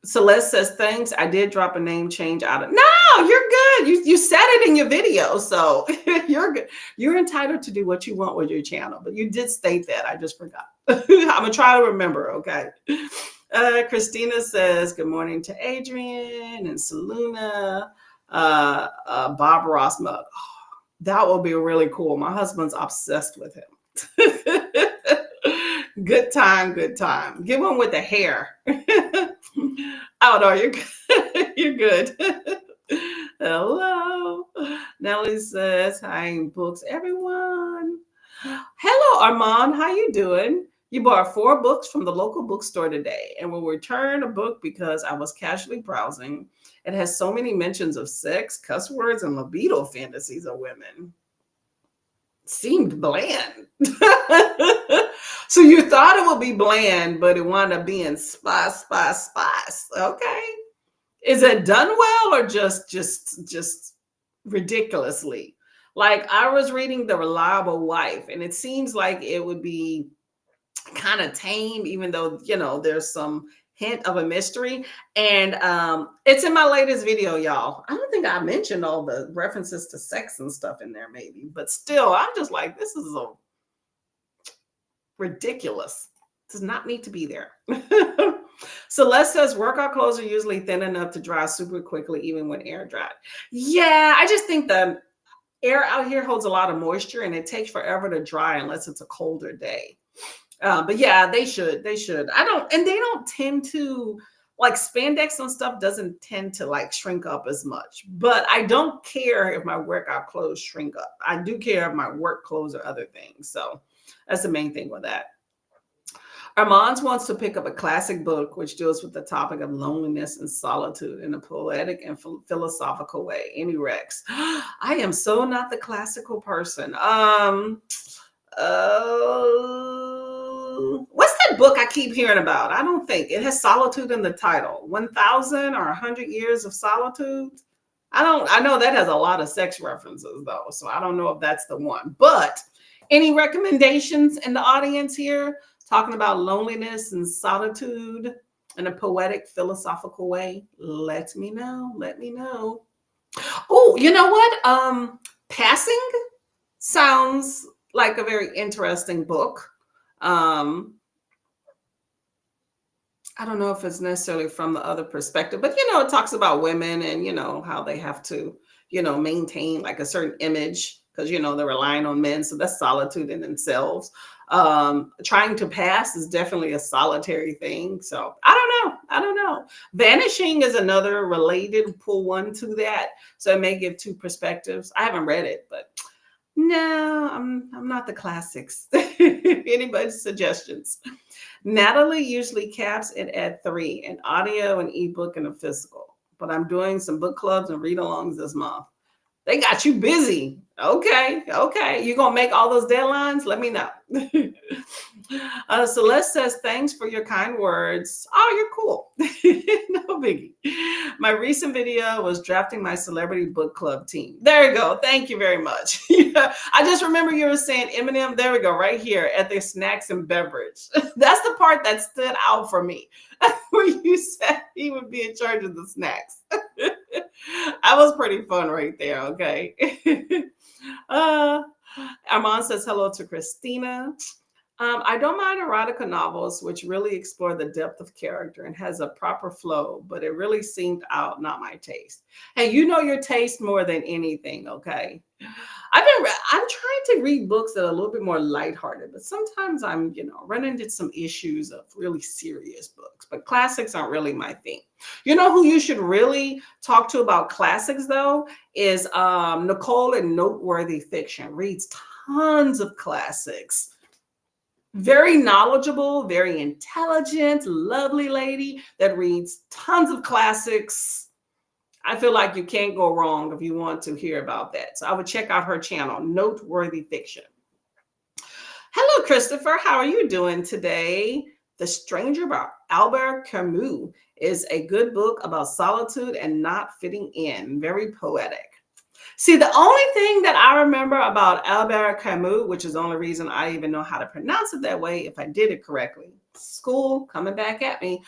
Celeste says, thanks. I did drop a name change out of. No, you're good. You said it in your video, so you're good. You're entitled to do what you want with your channel, but you did state that. I just forgot. I'm going to try to remember, okay? Christina says, good morning to Adrian and Saluna. Bob Ross mug. Oh, that will be really cool. My husband's obsessed with him. Good time, good time. Give one with the hair. Oh, no, you're good. You're good. Hello. Nellie says, hi, books, everyone. Hello, Armand. How you doing? You bought 4 books from the local bookstore today and will return a book because I was casually browsing. It has so many mentions of sex, cuss words, and libido fantasies of women. Seemed bland. So you thought it would be bland, but it wound up being spice. Okay. Is it done well or just ridiculously? Like I was reading The Reliable Wife, and it seems like it would be kind of tame, even though, there's some hint of a mystery. And it's in my latest video, y'all. I don't think I mentioned all the references to sex and stuff in there, maybe, but still, I'm just like, this is a ridiculous. Does not need to be there. Celeste says workout clothes are usually thin enough to dry super quickly, even when air dried. Yeah, I just think the air out here holds a lot of moisture and it takes forever to dry unless it's a colder day. But yeah, they should. They don't tend to, like, spandex and stuff doesn't tend to like shrink up as much. But I don't care if my workout clothes shrink up. I do care if my work clothes or other things. So that's the main thing with that. Armand wants to pick up a classic book which deals with the topic of loneliness and solitude in a poetic and philosophical way. Any Rex. I am so not the classical person. What's that book I keep hearing about? I don't think it has solitude in the title. 1,000 or 100 Years of Solitude. I know that has a lot of sex references though, so I don't know if that's the one. But any recommendations in the audience here talking about loneliness and solitude in a poetic, philosophical way? Let me know. Let me know. Oh, you know what? Passing sounds like a very interesting book. I don't know if it's necessarily from the other perspective, but it talks about women and how they have to maintain like a certain image because they're relying on men, so that's solitude in themselves. Trying to pass is definitely a solitary thing, so I don't know. Vanishing is another related pull one to that, so it may give 2 perspectives. I haven't read it, but No, I'm not the classics. Anybody's suggestions? Natalie usually caps it at 3 in audio and ebook and a physical. But I'm doing some book clubs and read alongs this month. They got you busy. Okay, okay. You gonna make all those deadlines? Let me know. Celeste says, thanks for your kind words. Oh, you're cool. No biggie. My recent video was drafting my celebrity book club team. There you go. Thank you very much. Yeah, I just remember you were saying Eminem. There we go, right here at the snacks and beverage. That's the part that stood out for me. Where you said he would be in charge of the snacks. That was pretty fun right there. Okay. uh, Armand says hello to Christina. I don't mind erotica novels, which really explore the depth of character and has a proper flow, but it really seemed out not my taste. Hey, you know your taste more than anything, okay? I'm trying to read books that are a little bit more lighthearted, but sometimes I'm, running into some issues of really serious books. But classics aren't really my thing. You know who you should really talk to about classics though is Nicole in Noteworthy Fiction. Reads tons of classics. Very knowledgeable, very intelligent, lovely lady that reads tons of classics. I feel like you can't go wrong if you want to hear about that. So I would check out her channel, Noteworthy Fiction. Hello, Christopher. How are you doing today? The Stranger by Albert Camus is a good book about solitude and not fitting in. Very poetic. See, the only thing that I remember about Albert Camus, which is the only reason I even know how to pronounce it that way, if I did it correctly, school coming back at me,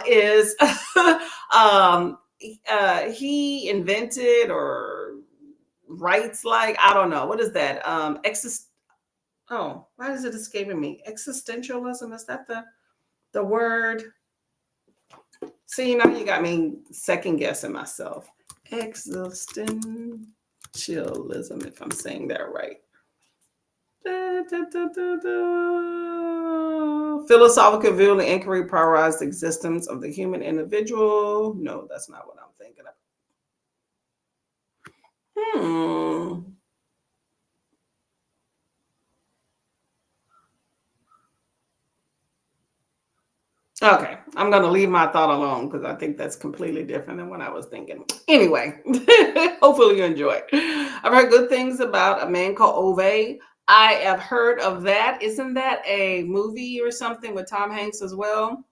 is um, he invented or writes like, I don't know, what is that? Oh, why is it escaping me? Existentialism, is that the word? See, now you got me second guessing myself. Existentialism, if I'm saying that right. Da, da, da, da, da. Philosophical view and inquiry prioritize the existence of the human individual. No, that's not what I'm thinking of. Okay, I'm going to leave my thought alone because I think that's completely different than what I was thinking. Anyway, hopefully you enjoy it. I've heard good things about A Man Called Ove. I have heard of that. Isn't that a movie or something with Tom Hanks as well?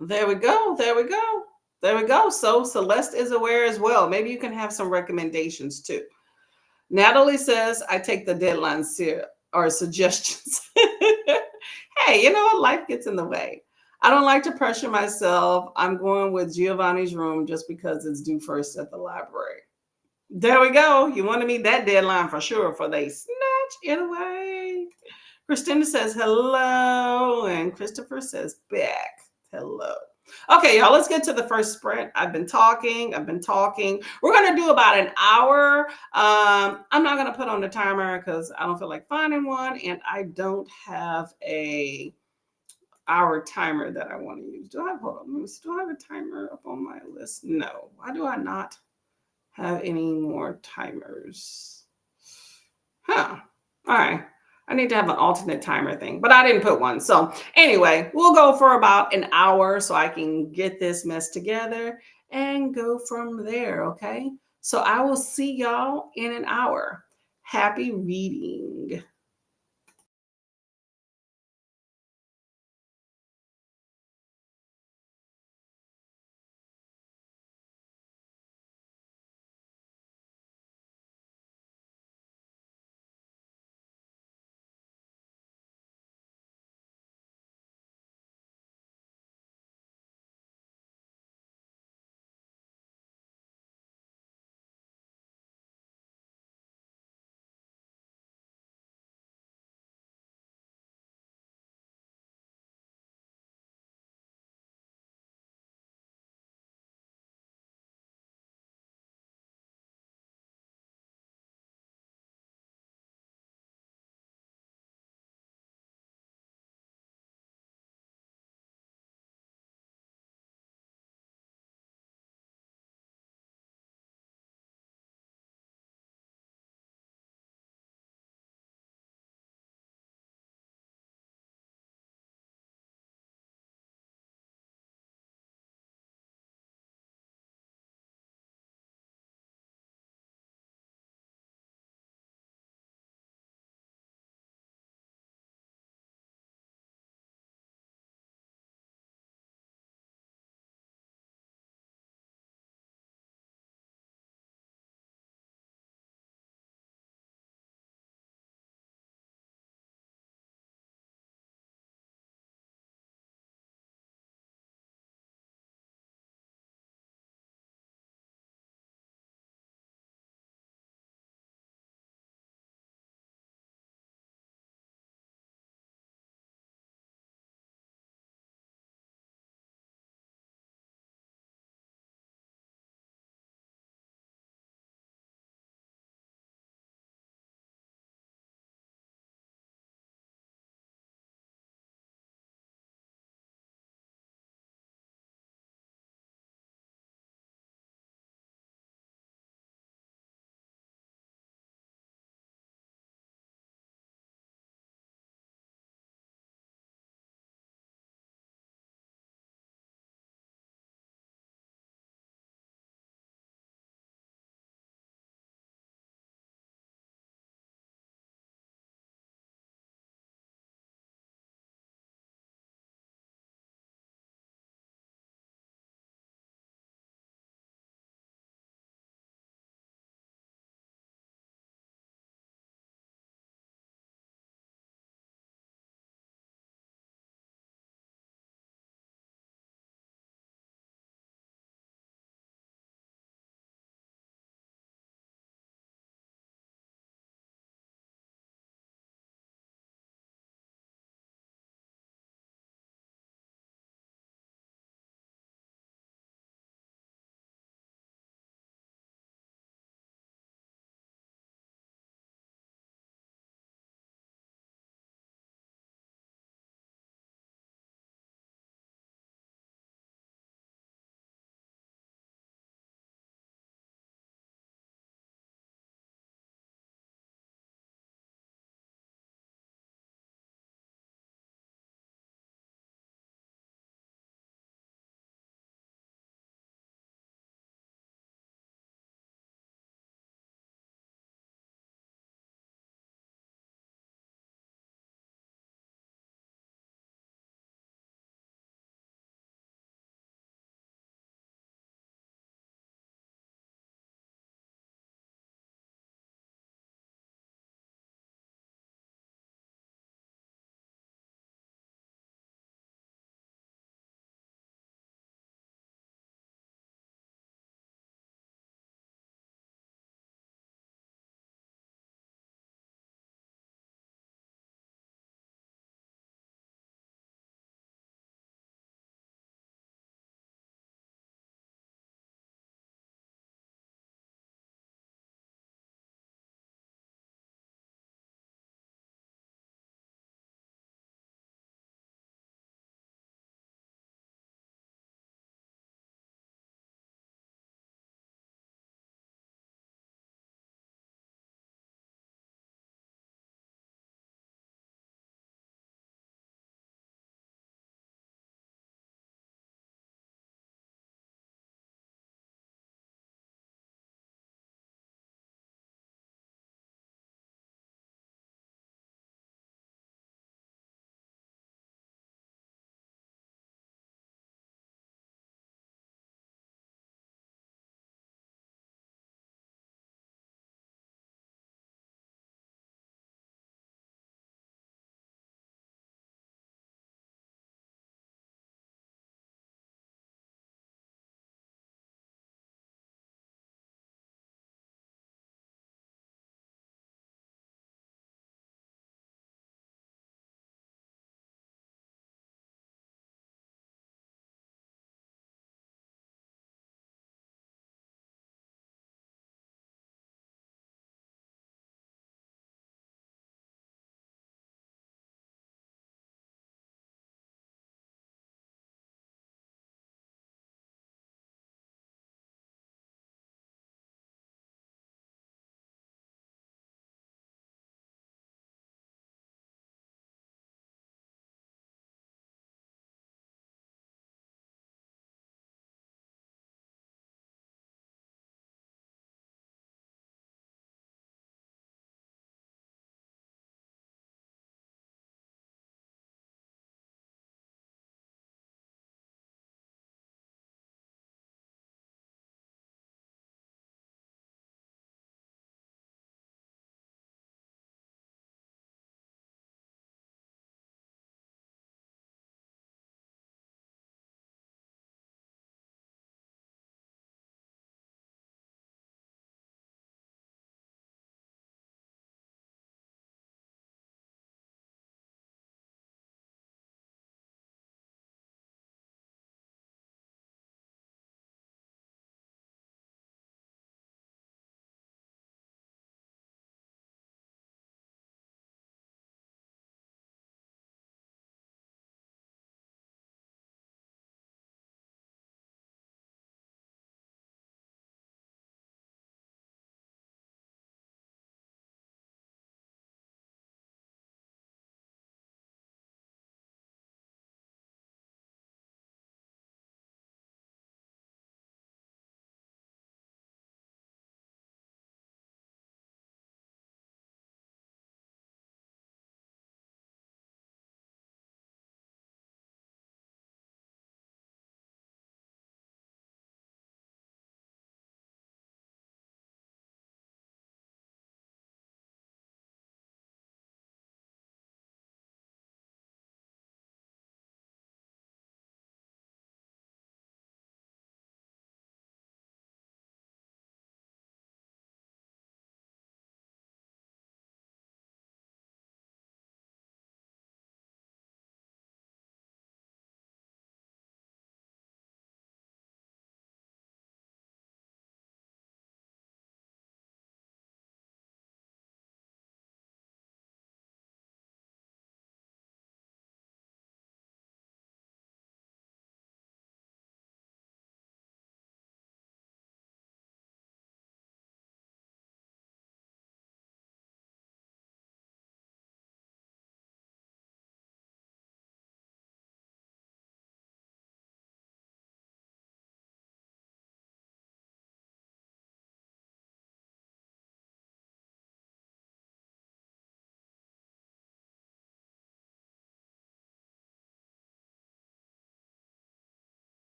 There we go. There we go. There we go. So Celeste is aware as well. Maybe you can have some recommendations too. Natalie says, I take the deadlines or suggestions. Hey, you know what? Life gets in the way. I don't like to pressure myself. I'm going with Giovanni's Room just because it's due first at the library. There we go. You want to meet that deadline for sure for they snatch it away. Christina says hello, and Christopher says back. Hello. Okay, y'all, let's get to the first sprint. I've been talking. We're going to do about an hour. I'm not going to put on the timer because I don't feel like finding one, and I don't have a hour timer that I want to use. Hold on, let me see, do I have a timer up on my list? No. Why do I not have any more timers? Huh. All right. I need to have an alternate timer thing, but I didn't put one. So anyway, we'll go for about an hour so I can get this mess together and go from there. Okay. So I will see y'all in an hour. Happy reading.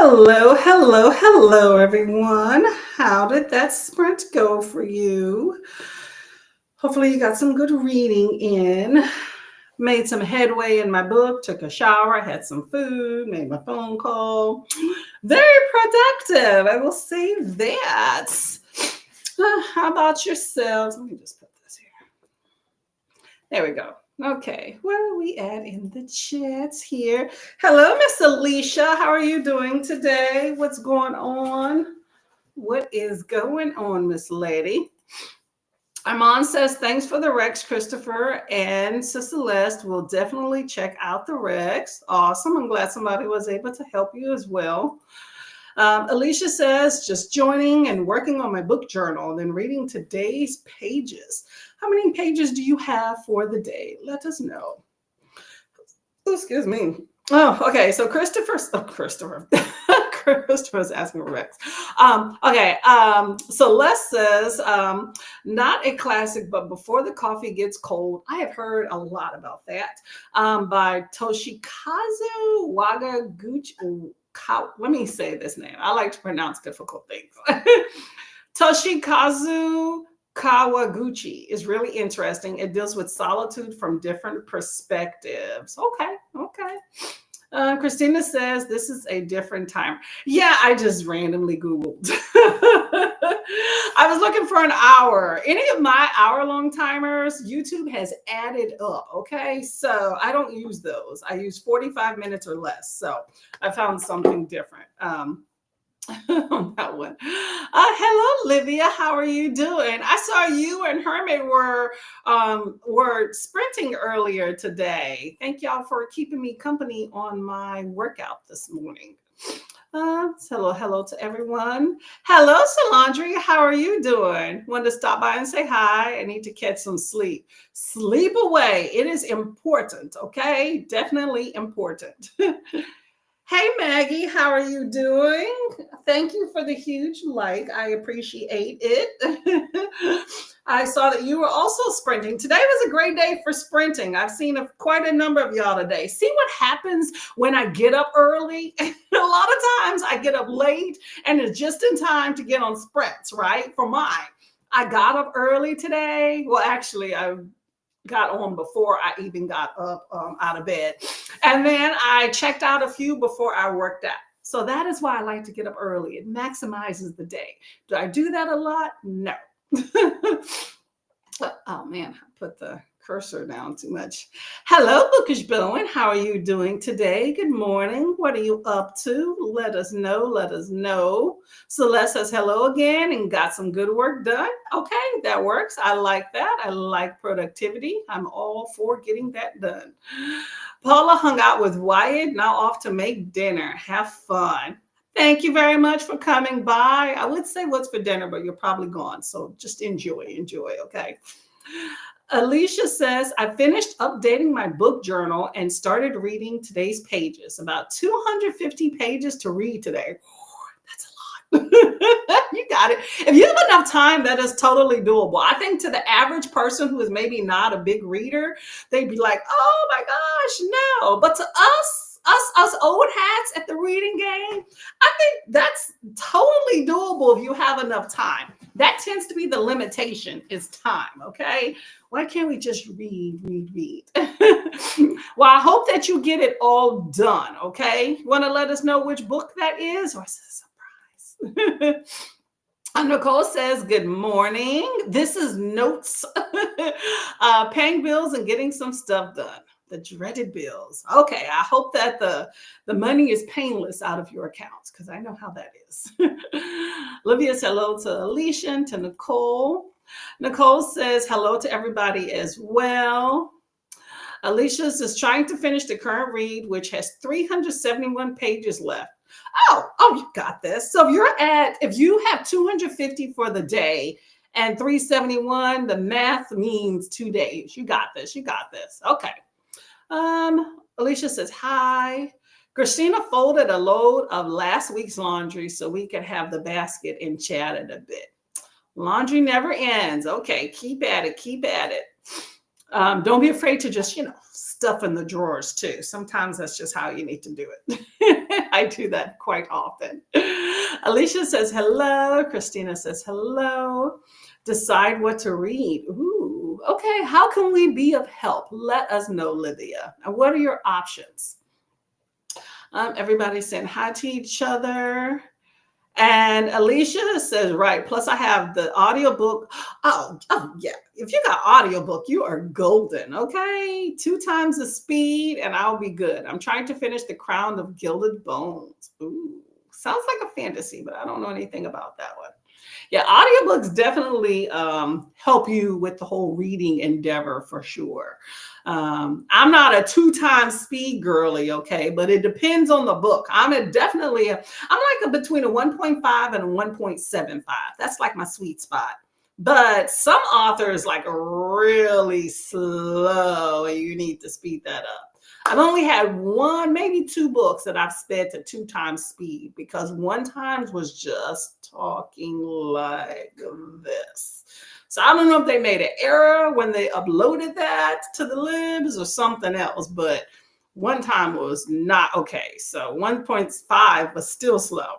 Hello, hello, hello, everyone. How did that sprint go for you? Hopefully, you got some good reading in. Made some headway in my book, took a shower, had some food, made my phone call. Very productive. I will say that. How about yourselves? Let me just put this here. There we go. Okay, where are we at in the chats here? Hello, Miss Alicia. How are you doing today? What's going on? What is going on, Miss Lady? Armand says, thanks for the Rex, Christopher and Sister Celeste. We'll definitely check out the Rex. Awesome. I'm glad somebody was able to help you as well. Alicia says, just joining and working on my book journal, then reading today's pages. How many pages do you have for the day? Let us know. Oh, excuse me. Oh, okay. So Christopher's asking for Rex. Okay. So Les says, not a classic, but Before the Coffee Gets Cold. I have heard a lot about that by Toshikazu Wagaguchi. Let me say this name. I like to pronounce difficult things. Toshikazu Kawaguchi is really interesting. It deals with solitude from different perspectives. Okay. Christina says this is a different timer. Yeah, I just randomly Googled. I was looking for an hour. Any of my hour-long timers, YouTube has added up. Okay, so I don't use those. I use 45 minutes or less. So I found something different. On that one. Hello, Livia. How are you doing? I saw you and Hermit were sprinting earlier today. Thank y'all for keeping me company on my workout this morning. Hello to everyone. Hello, Solandria. How are you doing? Wanted to stop by and say hi. I need to catch some sleep. Sleep away. It is important. Okay, definitely important. Hey, Maggie, how are you doing? Thank you for the huge like. I appreciate it. I saw that you were also sprinting. Today was a great day for sprinting. I've seen quite a number of y'all today. See what happens when I get up early? A lot of times I get up late and it's just in time to get on sprints, right? For mine. I got up early today. Well, actually, I got on before I even got up out of bed. And then I checked out a few before I worked out. So that is why I like to get up early. It maximizes the day. Do I do that a lot? No. Oh man, I put the cursor down too much. Hello, Bookish Bowen. How are you doing today? Good morning. What are you up to? Let us know. Celeste says hello again and got some good work done. Okay, that works. I like that. I like productivity. I'm all for getting that done. Paula hung out with Wyatt, now off to make dinner. Have fun. Thank you very much for coming by. I would say what's for dinner, but you're probably gone. So just enjoy, okay? Alicia says, I finished updating my book journal and started reading today's pages. About 250 pages to read today. That's a lot. You got it. If you have enough time, that is totally doable. I think to the average person who is maybe not a big reader, they'd be like, oh my gosh, no. But to us old hats at the reading game, I think that's totally doable if you have enough time. That tends to be the limitation is time, okay? Why can't we just read? Well, I hope that you get it all done, okay? You want to let us know which book that is? Or is it a surprise? Nicole says, good morning. This is notes. Paying bills and getting some stuff done. The dreaded bills. Okay, I hope that the money is painless out of your accounts because I know how that is. Olivia says hello to Alicia and to Nicole. Nicole says hello to everybody as well. Alicia's is trying to finish the current read, which has 371 pages left. Oh, you got this. So if you have 250 for the day and 371, the math means 2 days. You got this. Okay. Alicia says, hi. Christina folded a load of last week's laundry so we could have the basket and chatted a bit. Laundry never ends. Okay, keep at it. Don't be afraid to just, stuff in the drawers too. Sometimes that's just how you need to do it. I do that quite often. Alicia says hello. Christina says hello. Decide what to read. Ooh, okay. How can we be of help? Let us know, Lydia. And what are your options? Everybody's saying hi to each other. And Alicia says, right. Plus, I have the audiobook. Oh, yeah. If you got audiobook, you are golden. Okay. 2 times the speed, and I'll be good. I'm trying to finish The Crown of Gilded Bones. Ooh, sounds like a fantasy, but I don't know anything about that one. Yeah, audiobooks definitely help you with the whole reading endeavor for sure. I'm not a 2 times speed girly, okay, but it depends on the book. I'm like between a 1.5 and a 1.75. That's like my sweet spot. But some authors like really slow, and you need to speed that up. I've only had 1, maybe 2 books that I've sped to 2 times speed, because 1 time was just talking like this. So I don't know if they made an error when they uploaded that to the libs or something else, but 1 time was not okay. So 1.5 was still slow.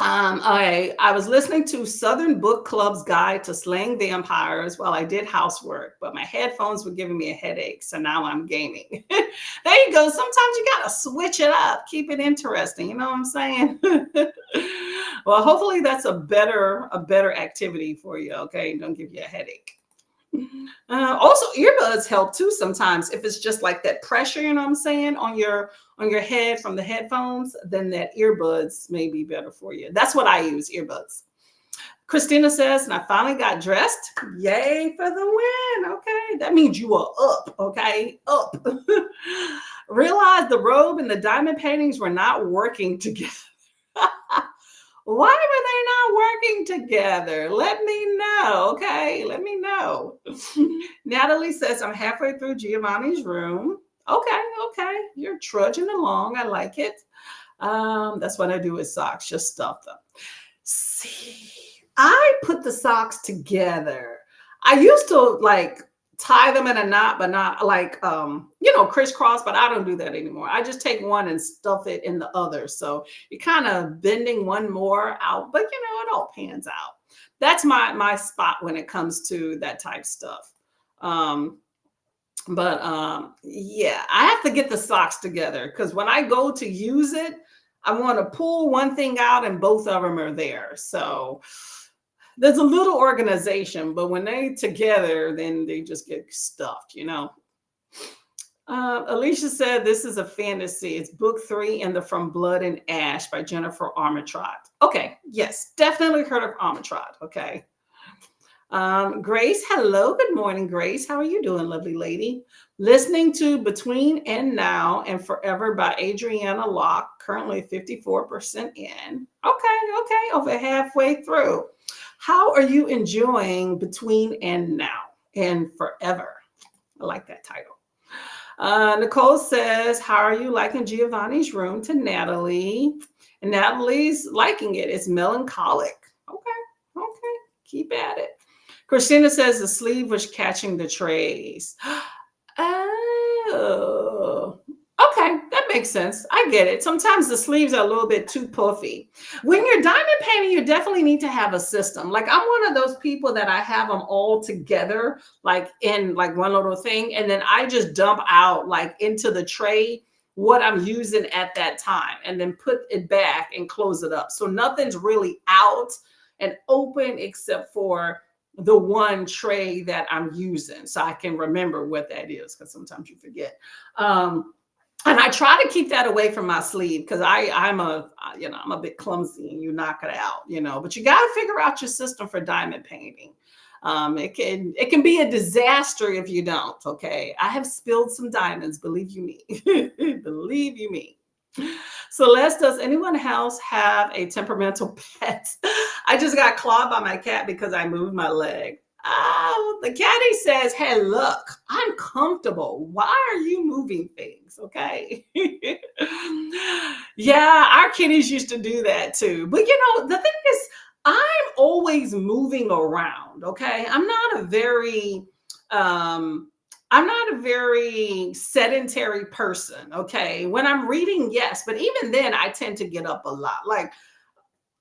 I was listening to Southern Book Club's Guide to Slaying Vampires while I did housework, but my headphones were giving me a headache, so now I'm gaming. There you go. Sometimes you gotta switch it up, keep it interesting. You know what I'm saying? Well, hopefully that's a better activity for you. Okay, don't give you a headache. Also, earbuds help too sometimes. If it's just like that pressure, you know what I'm saying, on your head from the headphones, then that earbuds may be better for you. That's what I use, earbuds. Christina says, and I finally got dressed. Yay for the win. Okay, that means you are up. Okay, up. Realized the robe and the diamond paintings were not working together. Why were they not working together? Let me know, okay? Let me know. Natalie says, I'm halfway through Giovanni's room. Okay. You're trudging along. I like it. That's what I do with socks, just stuff them. See, I put the socks together. I used to like tie them in a knot, but not like, crisscross, but I don't do that anymore. I just take one and stuff it in the other. So you're kind of bending one more out, but it all pans out. That's my spot when it comes to that type stuff. Yeah, I have to get the socks together, because when I go to use it, I want to pull one thing out and both of them are there. So there's a little organization, but when they together, then they just get stuffed, Alicia said, this is a fantasy. It's book 3 in the From Blood and Ash by Jennifer Armentrout. Okay, yes, definitely heard of Armentrout. Okay. Grace, hello, good morning, Grace. How are you doing, lovely lady? Listening to Between and Now and Forever by Adriana Locke, currently 54% in. Okay, over halfway through. How are you enjoying Between and Now and Forever? I like that title. Nicole says, how are you liking Giovanni's room, to Natalie? And Natalie's liking it. It's melancholic. Okay. Keep at it. Christina says the sleeve was catching the trays. Oh, okay. That makes sense. I get it. Sometimes the sleeves are a little bit too puffy. When you're diamond painting, you definitely need to have a system. Like, I'm one of those people that I have them all together, like in like one little thing. And then I just dump out like into the tray what I'm using at that time, and then put it back and close it up. So nothing's really out and open except for the one tray that I'm using, so I can remember what that is, because sometimes you forget. And I try to keep that away from my sleeve, because I'm a bit clumsy and you knock it out, but you got to figure out your system for diamond painting. It can be a disaster if you don't. Okay. I have spilled some diamonds, believe you me. Believe you me. Celeste, does anyone else have a temperamental pet? I just got clawed by my cat because I moved my leg. Oh, the caddy says, hey, look, I'm comfortable. Why are you moving things? Okay. Yeah, our kitties used to do that too. But the thing is, I'm always moving around. Okay. I'm not a very I'm not a very sedentary person. Okay. When I'm reading, yes, but even then, I tend to get up a lot. Like,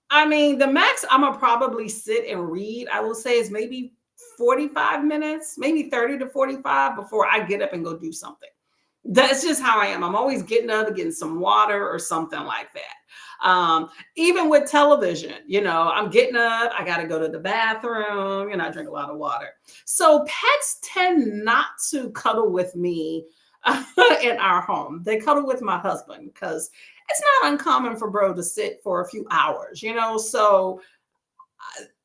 I mean, the max I'm gonna probably sit and read, I will say, is maybe 45 minutes, maybe 30 to 45 before I get up and go do something. That's just how I am. I'm always getting up and getting some water or something like that. Even with television, I'm getting up, I got to go to the bathroom, I drink a lot of water. So pets tend not to cuddle with me in our home. They cuddle with my husband because it's not uncommon for bro to sit for a few hours. So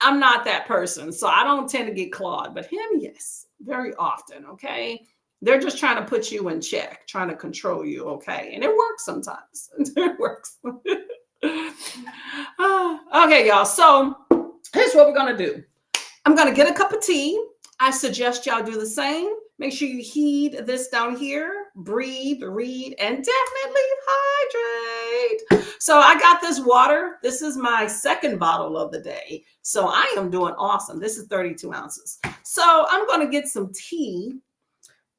I'm not that person. So I don't tend to get clawed, but him, yes, very often. Okay. They're just trying to put you in check, trying to control you. Okay. And it works sometimes. It works. Okay, y'all. So here's what we're going to do. I'm going to get a cup of tea. I suggest y'all do the same. Make sure you heed this down here. Breathe, read, and definitely hydrate. So I got this water. This is my second bottle of the day. So I am doing awesome. This is 32 ounces. So I'm going to get some tea.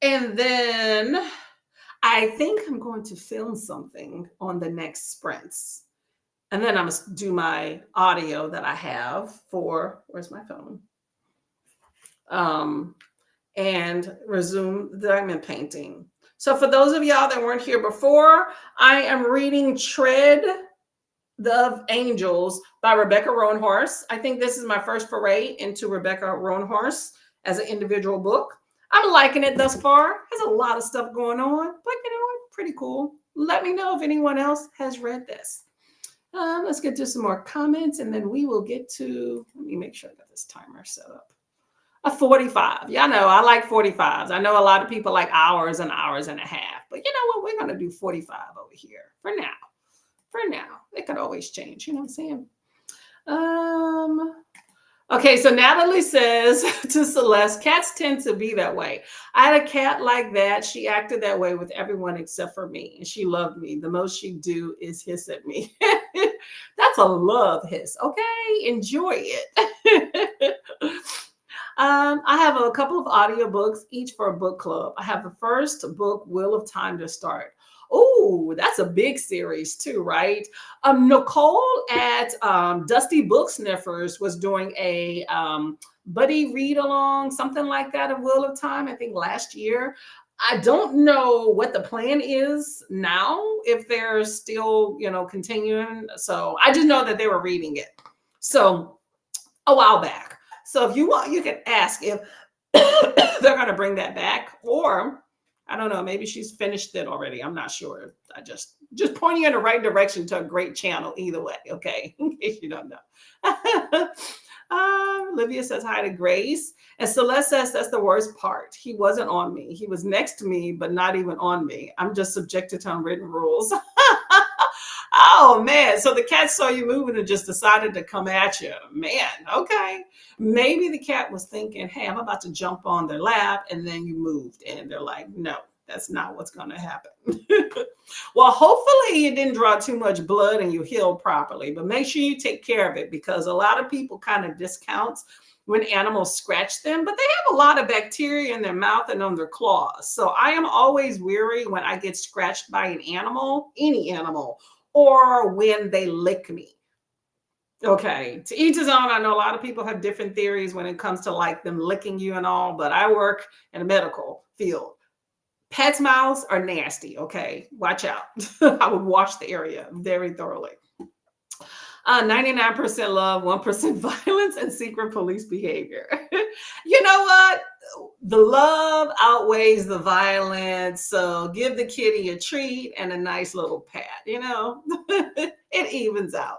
And then I think I'm going to film something on the next sprints. And then I'm going to do my audio that I have where's my phone? And resume diamond painting. So for those of y'all that weren't here before, I am reading Tread of Angels by Rebecca Roanhorse. I think this is my first foray into Rebecca Roanhorse as an individual book. I'm liking it thus far. There's a lot of stuff going on, but pretty cool. Let me know if anyone else has read this. Let's get to some more comments, and then we will get to, let me make sure I got this timer set up. A 45. Y'all know I like 45s. I know a lot of people like hours and hours and a half, but you know what? We're going to do 45 over here for now. For now. It could always change. You know what I'm saying? Okay, so Natalie says to Celeste, cats tend to be that way. I had a cat like that. She acted that way with everyone except for me, and she loved me. The most she do is hiss at me. That's a love hiss. Okay, enjoy it. I have a couple of audiobooks, each for a book club. I have the first book, Wheel of Time, to start. Oh, that's a big series too, right? Nicole at Dusty Book Sniffers was doing a buddy read along, something like that, of Wheel of Time, I think last year. I don't know what the plan is now, if they're still, continuing. So I just know that they were reading it. So a while back. So if you want, you can ask if they're going to bring that back, or I don't know, maybe she's finished it already. I'm not sure. I just pointing you in the right direction to a great channel either way. Okay. In case you don't know. Olivia says hi to Grace. And Celeste says that's the worst part. He wasn't on me. He was next to me, but not even on me. I'm just subjected to unwritten rules. Oh man, so the cat saw you moving and just decided to come at you. Man, okay. Maybe the cat was thinking, hey, I'm about to jump on their lap, and then you moved, and they're like, no, that's not what's going to happen. Well, hopefully you didn't draw too much blood and you healed properly, but make sure you take care of it, because a lot of people kind of discount when animals scratch them, but they have a lot of bacteria in their mouth and on their claws. So I am always weary when I get scratched by an animal, any animal, or when they lick me. Okay, to each his own. I know a lot of people have different theories when it comes to like them licking you and all, but I work in a medical field. Pets' mouths are nasty. Okay, watch out. I would wash the area very thoroughly. 99% love, 1% violence, and secret police behavior. You know what? The love outweighs the violence. So give the kitty a treat and a nice little pat, it evens out.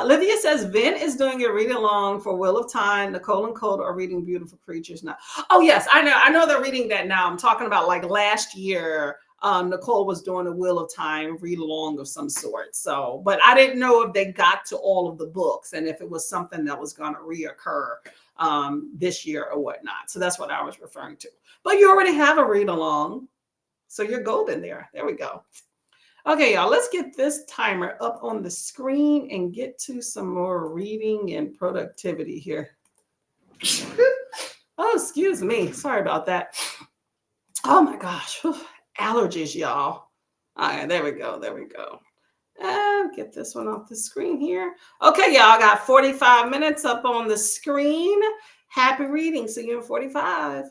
Livia says Vin is doing a read along for Wheel of Time. Nicole and Coda are reading Beautiful Creatures now. Oh yes, I know they're reading that now. I'm talking about like last year. Nicole was doing a Wheel of Time read along of some sort. So, but I didn't know if they got to all of the books and if it was something that was going to reoccur this year or whatnot. So that's what I was referring to. But you already have a read along, so you're golden there. There we go. Okay, y'all, let's get this timer up on the screen and get to some more reading and productivity here. Oh, excuse me. Sorry about that. Oh my gosh. Whew. Allergies, y'all. All right, there we go. There we go. Get this one off the screen here. Okay, y'all, got 45 minutes up on the screen. Happy reading. See you in 45.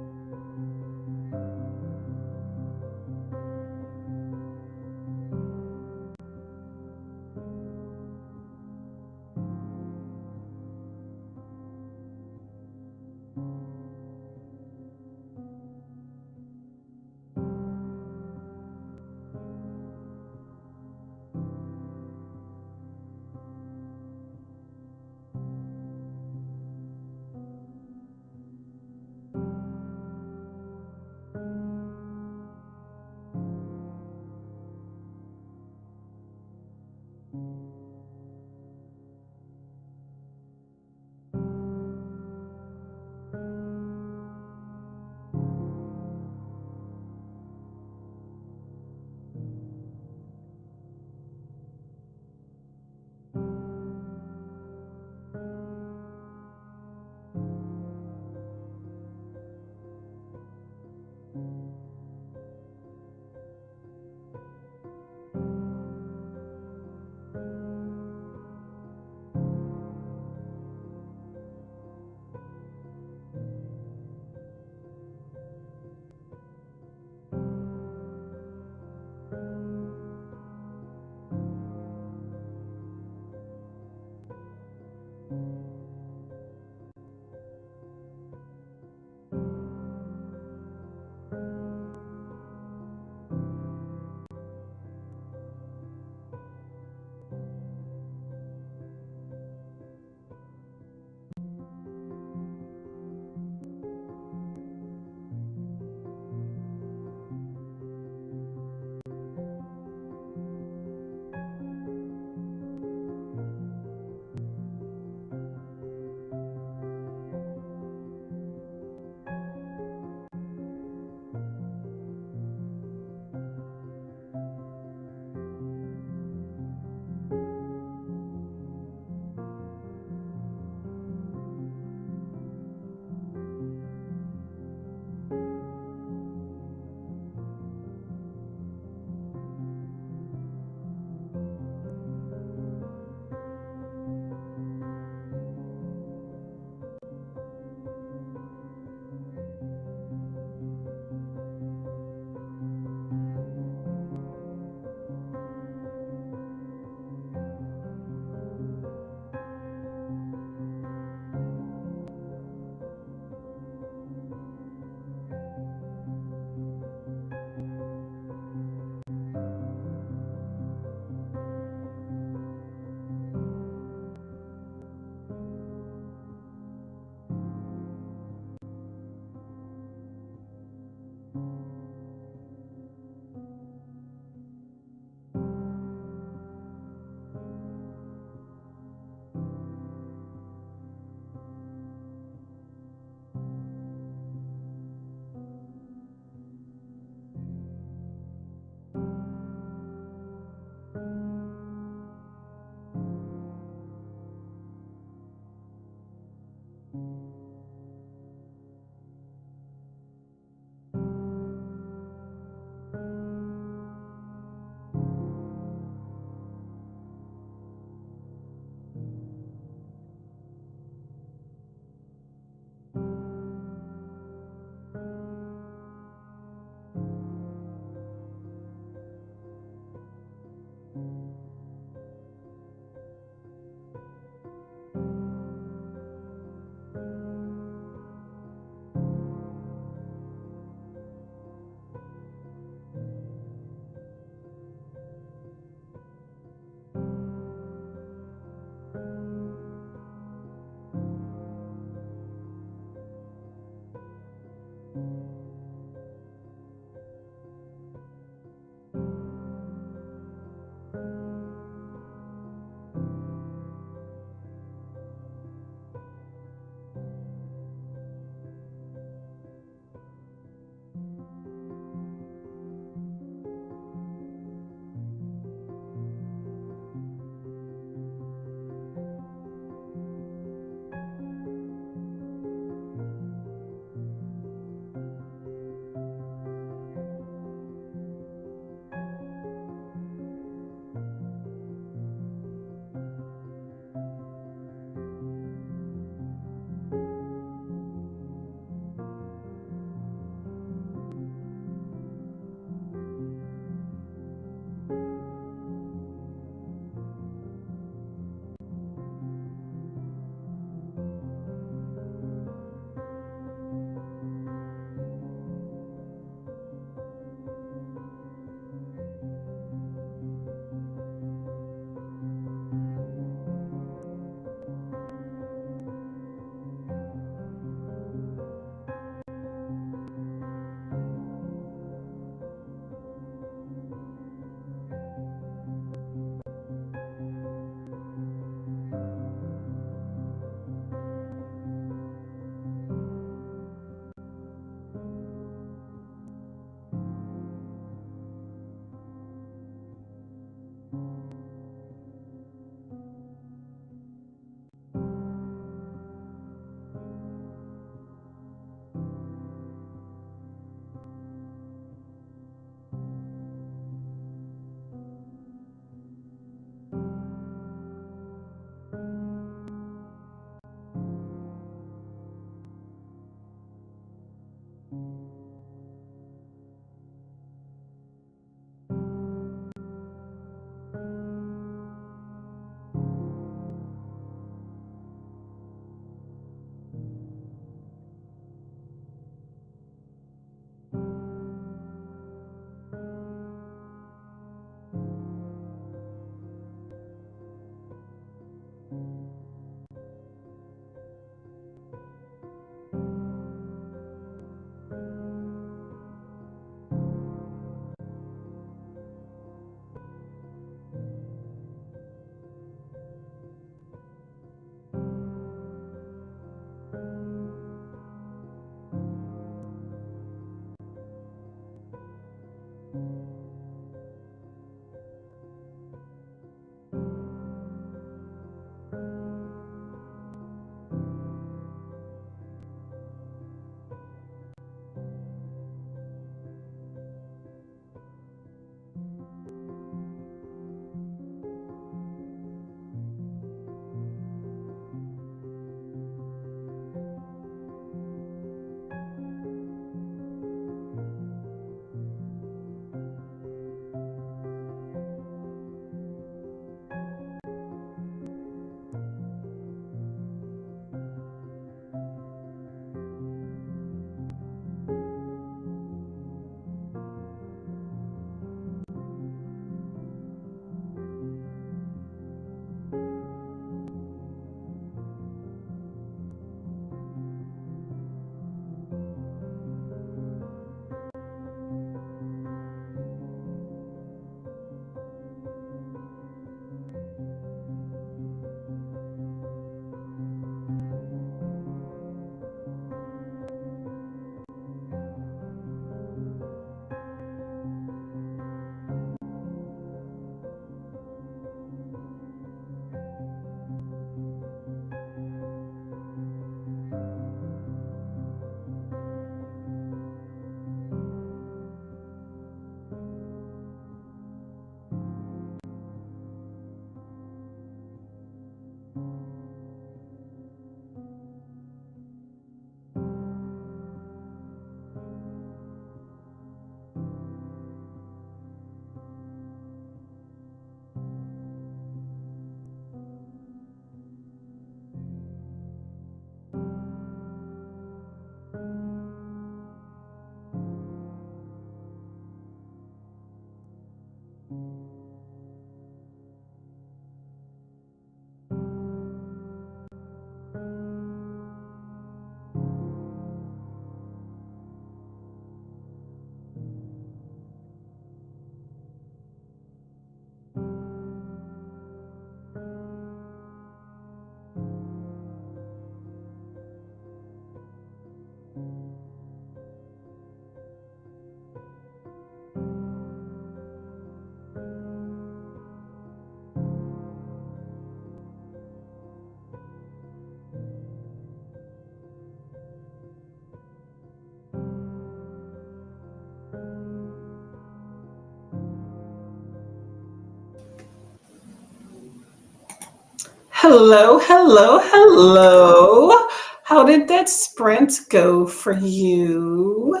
Hello, hello, hello. How did that sprint go for you?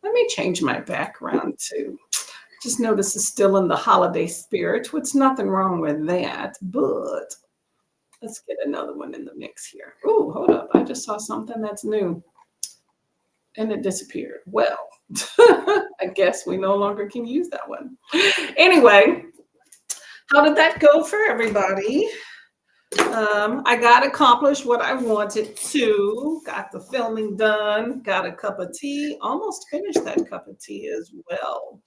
Let me change my background too. Just notice it's still in the holiday spirit, which nothing wrong with that, but let's get another one in the mix here. Oh, hold up. I just saw something that's new and it disappeared. Well, I guess we no longer can use that one. Anyway, how did that go for everybody? I got accomplished what I wanted to, got the filming done, got a cup of tea, almost finished that cup of tea as well.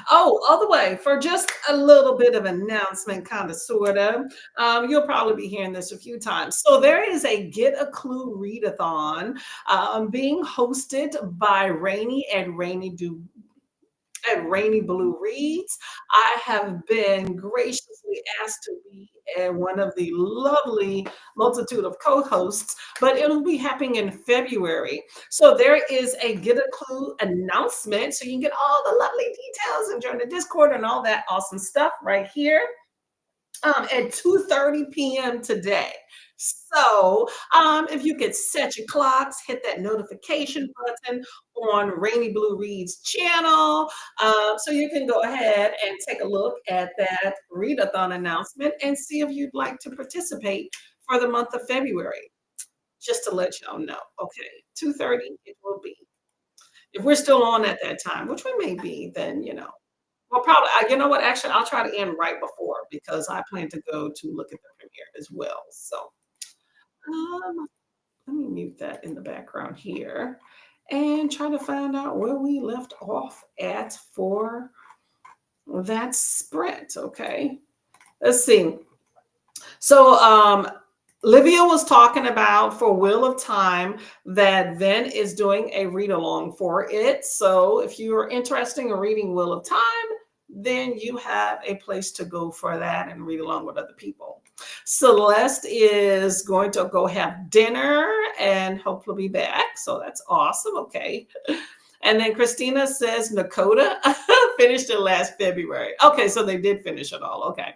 Oh, all the way for just a little bit of announcement, kind of, sort of. You'll probably be hearing this a few times. So there is a Get a Clue readathon being hosted by Rainy and Rainy Blue Reads. I have been graciously asked to be one of the lovely multitude of co-hosts, but it'll be happening in February. So there is a Get a Clue announcement, so you can get all the lovely details and join the Discord and all that awesome stuff right here at 2:30 p.m. today. So if you could set your clocks, hit that notification button on Rainy Blue Reads channel, so you can go ahead and take a look at that readathon announcement and see if you'd like to participate for the month of February. Just to let y'all know. Okay, 2:30 it will be. If we're still on at that time, which we may be, then well, probably. You know what? Actually, I'll try to end right before because I plan to go to look at the premiere as well. So, um, let me mute that in the background here and try to find out where we left off at for that sprint. Okay, let's see. So, Livia was talking about for Wheel of Time that Ven is doing a read along for it. So if you are interested in reading Wheel of Time, then you have a place to go for that and read along with other people. Celeste is going to go have dinner and hopefully be back. So that's awesome. Okay. And then Christina says Nakota finished it last February. Okay, so they did finish it all. Okay.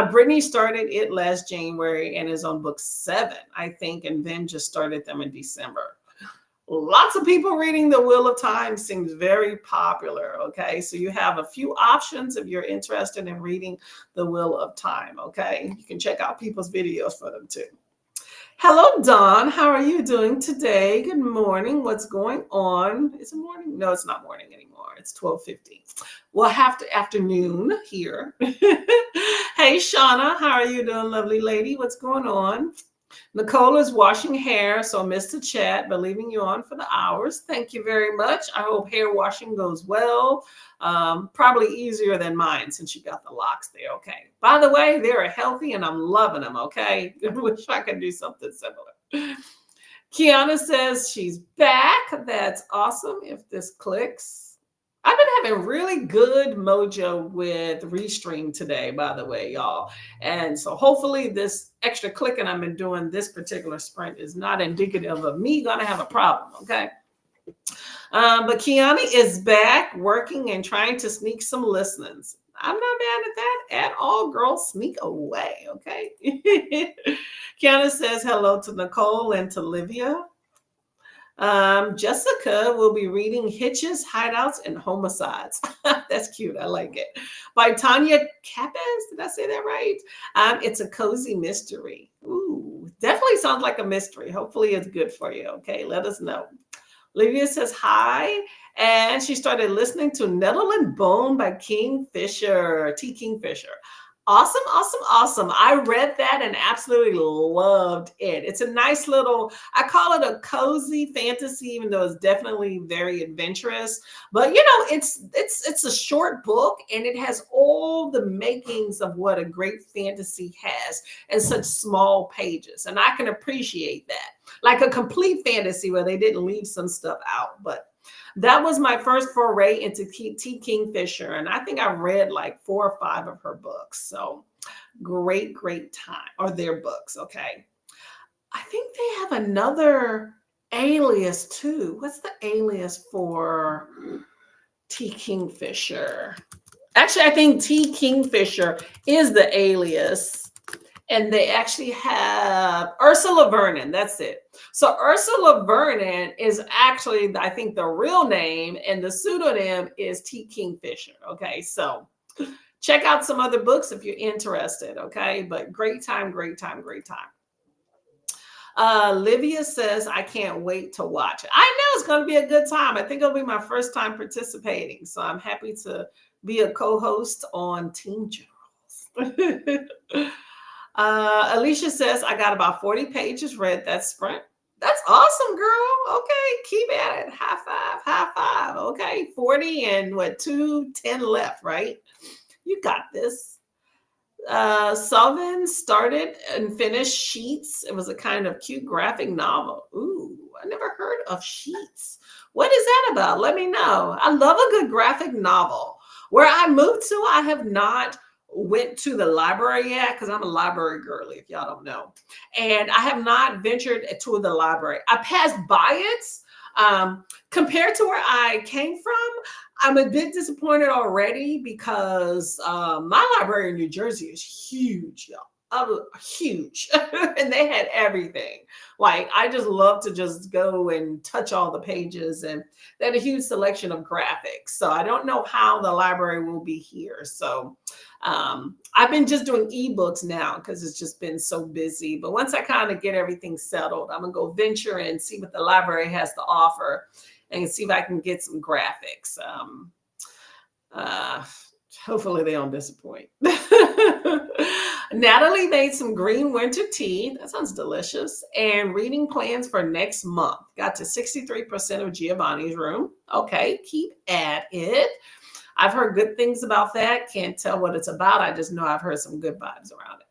Brittany started it last January and is on book 7, I think, and then just started them in December. Lots of people reading The Wheel of Time, seems very popular. Okay, so you have a few options if you're interested in reading The Wheel of Time. Okay, you can check out people's videos for them too. Hello, Dawn. How are you doing today? Good morning. What's going on? Is it morning? No, it's not morning anymore. It's 12:50. Well, afternoon here. Hey, Shauna. How are you doing, lovely lady? What's going on? Nicole is washing hair, so missed the chat, but leaving you on for the hours. Thank you very much. I hope hair washing goes well. Probably easier than mine since you got the locks there. Okay. By the way, they're healthy and I'm loving them. Okay. I wish I could do something similar. Kiana says she's back. That's awesome. If this clicks. I've been having really good mojo with Restream today, by the way, y'all. And so hopefully this extra clicking I've been doing this particular sprint is not indicative of me gonna have a problem, okay? But Kiana is back working and trying to sneak some listenings. I'm not mad at that at all, girl. Sneak away, okay? Kiana says hello to Nicole and to Livia. Jessica will be reading Hitches, Hideouts, and Homicides. That's cute. I like it. By Tanya Capes. Did I say that right? It's a cozy mystery. Ooh, definitely sounds like a mystery. Hopefully it's good for you. Okay, let us know. Livia says hi. And she started listening to Nettle and Bone by Kingfisher, T. Kingfisher. Awesome, awesome, awesome. I read that and absolutely loved it. It's a nice little, I call it a cozy fantasy, even though it's definitely very adventurous. But it's a short book and it has all the makings of what a great fantasy has in such small pages. And I can appreciate that. Like a complete fantasy where they didn't leave some stuff out. But that was my first foray into T. Kingfisher. And I think I read like 4 or 5 of her books. So great, great time. Or their books, okay. I think they have another alias too. What's the alias for T. Kingfisher? Actually, I think T. Kingfisher is the alias. And they actually have Ursula Vernon. That's it. So Ursula Vernon is actually, I think, the real name, and the pseudonym is T. Kingfisher. Okay, so check out some other books if you're interested. Okay, but great time, great time, great time. Livia says, I can't wait to watch it. I know it's going to be a good time. I think it'll be my first time participating. So I'm happy to be a co host on Team Generals. Alicia says, I got about 40 pages read that sprint. That's awesome, girl. Okay, keep at it. High five, high five. Okay, 40 and what, 210 left, right? You got this. Sullivan started and finished Sheets. It was a kind of cute graphic novel. Ooh, I never heard of Sheets. What is that about? Let me know. I love a good graphic novel. Where I moved to, I have not went to the library yet because I'm a library girly, if y'all don't know. And I have not ventured to the library. I passed by it. Compared to where I came from, I'm a bit disappointed already because my library in New Jersey is huge, y'all. Huge. And they had everything. Like, I just love to just go and touch all the pages, and they had a huge selection of graphics. So I don't know how the library will be here. So I've been just doing ebooks now because it's just been so busy. But once I kind of get everything settled, I'm going to go venture and see what the library has to offer and see if I can get some graphics. Hopefully they don't disappoint. Natalie made some green winter tea. That sounds delicious. And reading plans for next month. Got to 63% of Giovanni's room. Okay, keep at it. I've heard good things about that. Can't tell what it's about. I just know I've heard some good vibes around it.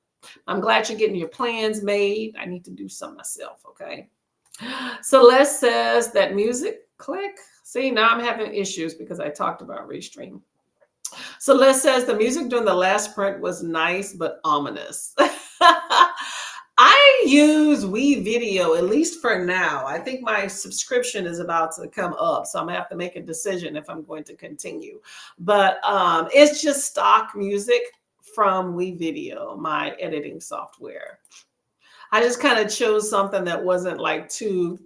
I'm glad you're getting your plans made. I need to do some myself, okay? Celeste says that music, click. See, now I'm having issues because I talked about Restream. Celeste says the music during the last sprint was nice, but ominous. I use WeVideo, at least for now. I think my subscription is about to come up, so I'm gonna have to make a decision if I'm going to continue. But it's just stock music from WeVideo, my editing software. I just kind of chose something that wasn't like too,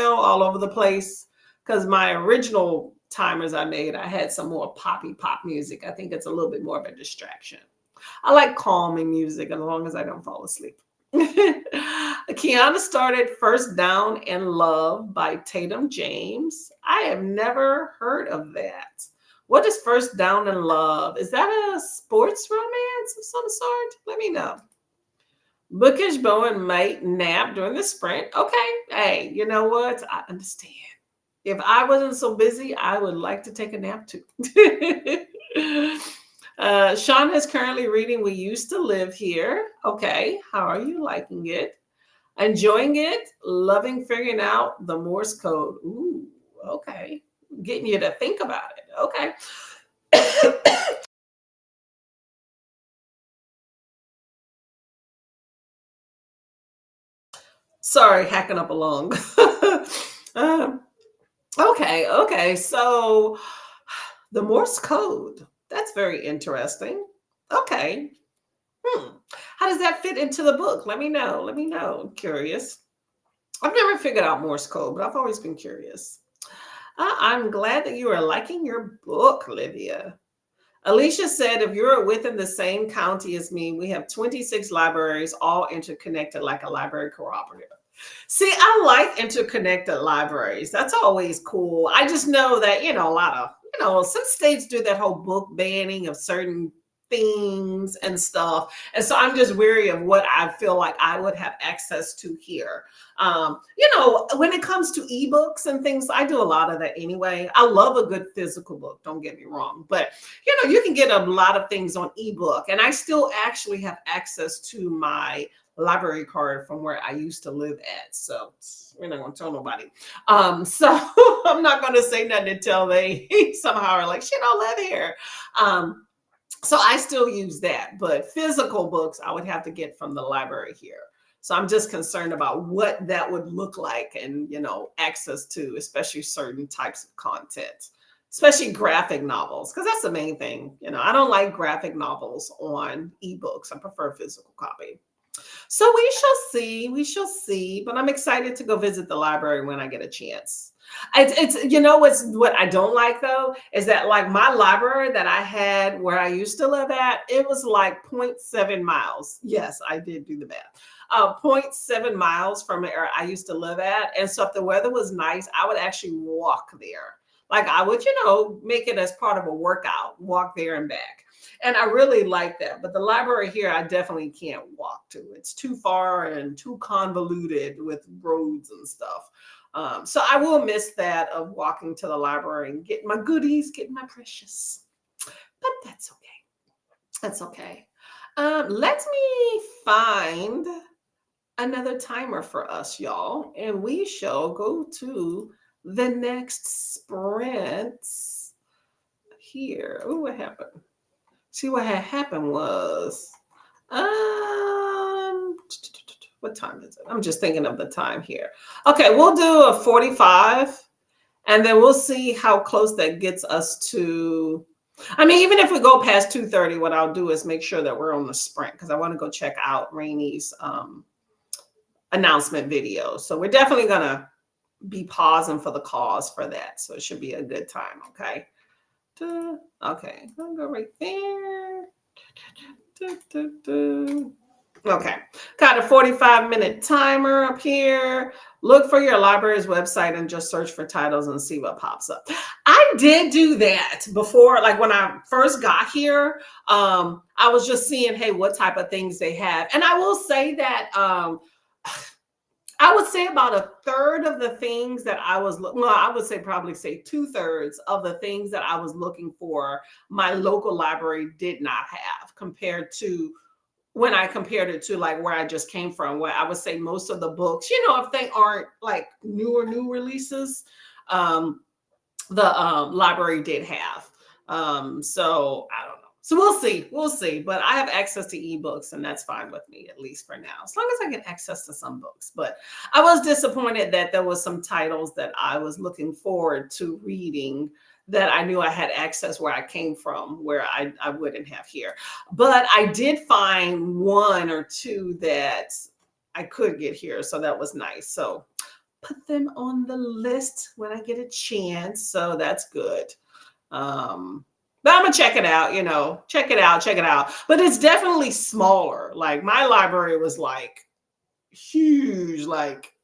all over the place. Because my original timers I made, I had some more poppy pop music. I think it's a little bit more of a distraction. I like calming music as long as I don't fall asleep. Kiana started First Down in Love by Tatum James. I have never heard of that. What is First Down in Love? Is that a sports romance of some sort? Let me know. Bookish Bowen might nap during the sprint. Okay. Hey, you know what? I understand. If I wasn't so busy, I would like to take a nap too. Sean is currently reading We Used to Live Here. Okay. How are you liking it? Enjoying it? Loving figuring out the Morse code. Ooh, okay. Getting you to think about it. Okay. Sorry, hacking up along. Okay. So the Morse code. That's very interesting. Okay. How does that fit into the book? Let me know. Let me know. I'm curious. I've never figured out Morse code, but I've always been curious. I'm glad that you are liking your book, Livia. Alicia said, if you're within the same county as me, we have 26 libraries, all interconnected like a library cooperative. See, I like interconnected libraries. That's always cool. I just know that, a lot of, some states do that whole book banning of certain things and stuff. And so I'm just wary of what I feel like I would have access to here. When it comes to ebooks and things, I do a lot of that anyway. I love a good physical book, don't get me wrong. But, you can get a lot of things on ebook. And I still actually have access to my library card from where I used to live at. So we're not going to tell nobody. So I'm not going to say nothing until they somehow are like, she don't live here. So I still use that, but physical books I would have to get from the library here. So I'm just concerned about what that would look like and, access to, especially certain types of content. especially graphic novels, because that's the main thing. I don't like graphic novels on ebooks. I prefer physical copy. So we shall see. We shall see. But I'm excited to go visit the library when I get a chance. What's what I don't like though is that like my library that I had where I used to live at, it was like 0.7 miles. Yes, I did do the math. 0.7 miles from where I used to live at. And so if the weather was nice, I would actually walk there. Like I would, make it as part of a workout, walk there and back. And I really like that. But the library here, I definitely can't walk to. It's too far and too convoluted with roads and stuff. So I will miss that of walking to the library and getting my goodies, getting my precious. But that's okay. That's okay. Let me find another timer for us, y'all. And we shall go to the next sprint here. Oh, what happened? See, what had happened was, what time is it? I'm just thinking of the time here. Okay, we'll do a 45, and then we'll see how close that gets us to. I mean, even if we go past 2:30, what I'll do is make sure that we're on the sprint because I want to go check out Rainy's announcement video. So we're definitely gonna be pausing for the cause for that. So it should be a good time. Okay. Okay, I'll go right there. Okay, got a 45-minute timer up here. Look for your library's website and just search for titles and see what pops up. I did do that before, like when I first got here. I was just seeing, hey, what type of things they have. And I will say that I would say about a third of the things that I was, I would say probably say 2/3 of the things that I was looking for, my local library did not have compared to when I compared it to like where I just came from, where I would say most of the books, if they aren't like new releases, the library did have. So I don't know. So we'll see. But I have access to ebooks, and that's fine with me, at least for now, as long as I get access to some books. But I was disappointed that there was some titles that I was looking forward to reading that I knew I had access where I came from, where I wouldn't have here. But I did find one or two that I could get here. So that was nice. So put them on the list when I get a chance. So that's good. But I'm gonna check it out, check it out. But it's definitely smaller. Like my library was like huge, like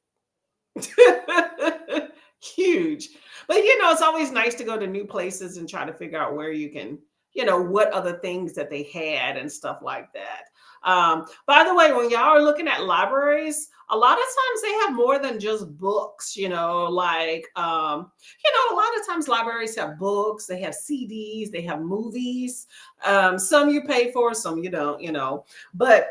huge. But it's always nice to go to new places and try to figure out where you can, what other things that they had and stuff like that. By the way, when y'all are looking at libraries, a lot of times they have more than just books, like, a lot of times libraries have books, they have CDs, they have movies. Some you pay for, some you don't, but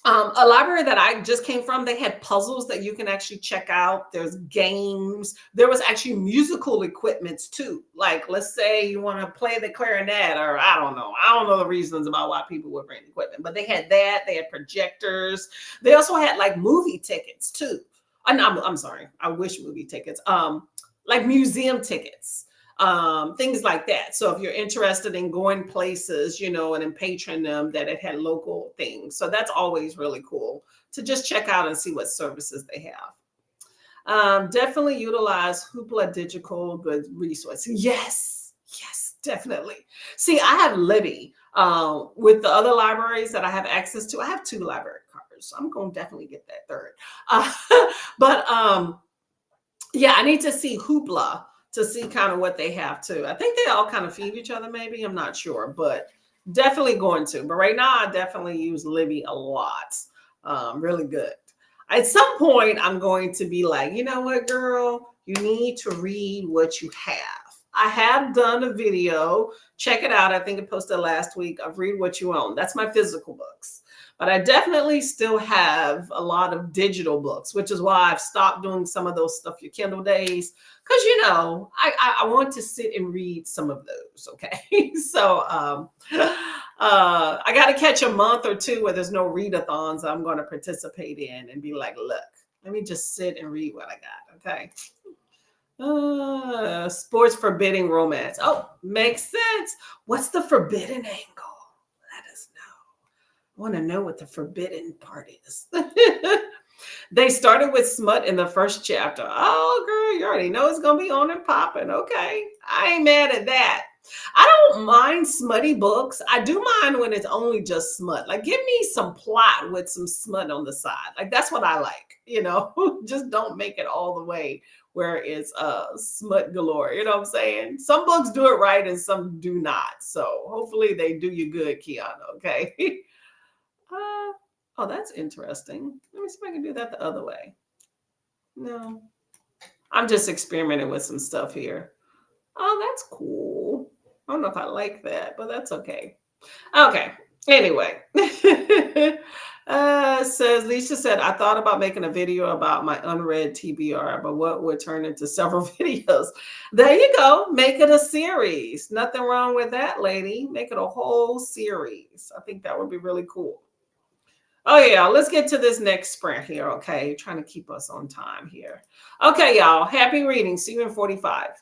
a library that I just came from, they had puzzles that you can actually check out. There's games. There was actually musical equipments too. Like, let's say you want to play the clarinet, or I don't know the reasons about why people would bring equipment, but they had that. They had projectors. They also had like movie tickets too. I'm sorry. I wish movie tickets. Like museum tickets. Things like that. So if you're interested in going places, and in patron them, that it had local things. So that's always really cool to just check out and see what services they have. Definitely utilize Hoopla Digital good resources. Yes, definitely. See, I have Libby. With the other libraries that I have access to, I have 2 library cards. So I'm going to definitely get that third. But yeah, I need to see Hoopla to see kind of what they have too. I think they all kind of feed each other, maybe. I'm not sure, but definitely going to. But right now, I definitely use Libby a lot. Really good. At some point, I'm going to be like, you know what, girl? You need to read what you have. I have done a video. Check it out. I think it posted last week of Read What You Own. That's my physical books. But I definitely still have a lot of digital books, which is why I've stopped doing some of those Stuff Your Kindle days. Because, I want to sit and read some of those, okay? So I got to catch a month or two where there's no readathons I'm going to participate in and be like, look, let me just sit and read what I got, okay? Sports forbidding romance. Oh, makes sense. What's the forbidden angle? Let us know. I want to know what the forbidden part is. They started with smut in the first chapter. Oh, girl, you already know it's gonna be on and popping. Okay, I ain't mad at that. I don't mind smutty books. I do mind when it's only just smut. Like, give me some plot with some smut on the side. Like, that's what I like. Just don't make it all the way where it's smut galore. You know what I'm saying? Some books do it right and some do not. So hopefully they do you good, Kiana. Okay. uh, oh, that's interesting. Let me see if I can do that the other way. No, I'm just experimenting with some stuff here. Oh, that's cool. I don't know if I like that, but that's okay. Okay. Anyway, says Leisha said, I thought about making a video about my unread TBR, but what would turn into several videos? There you go. Make it a series. Nothing wrong with that, lady. Make it a whole series. I think that would be really cool. Oh, yeah. Let's get to this next sprint here. Okay. Trying to keep us on time here. Okay, y'all. Happy reading. See you in 45.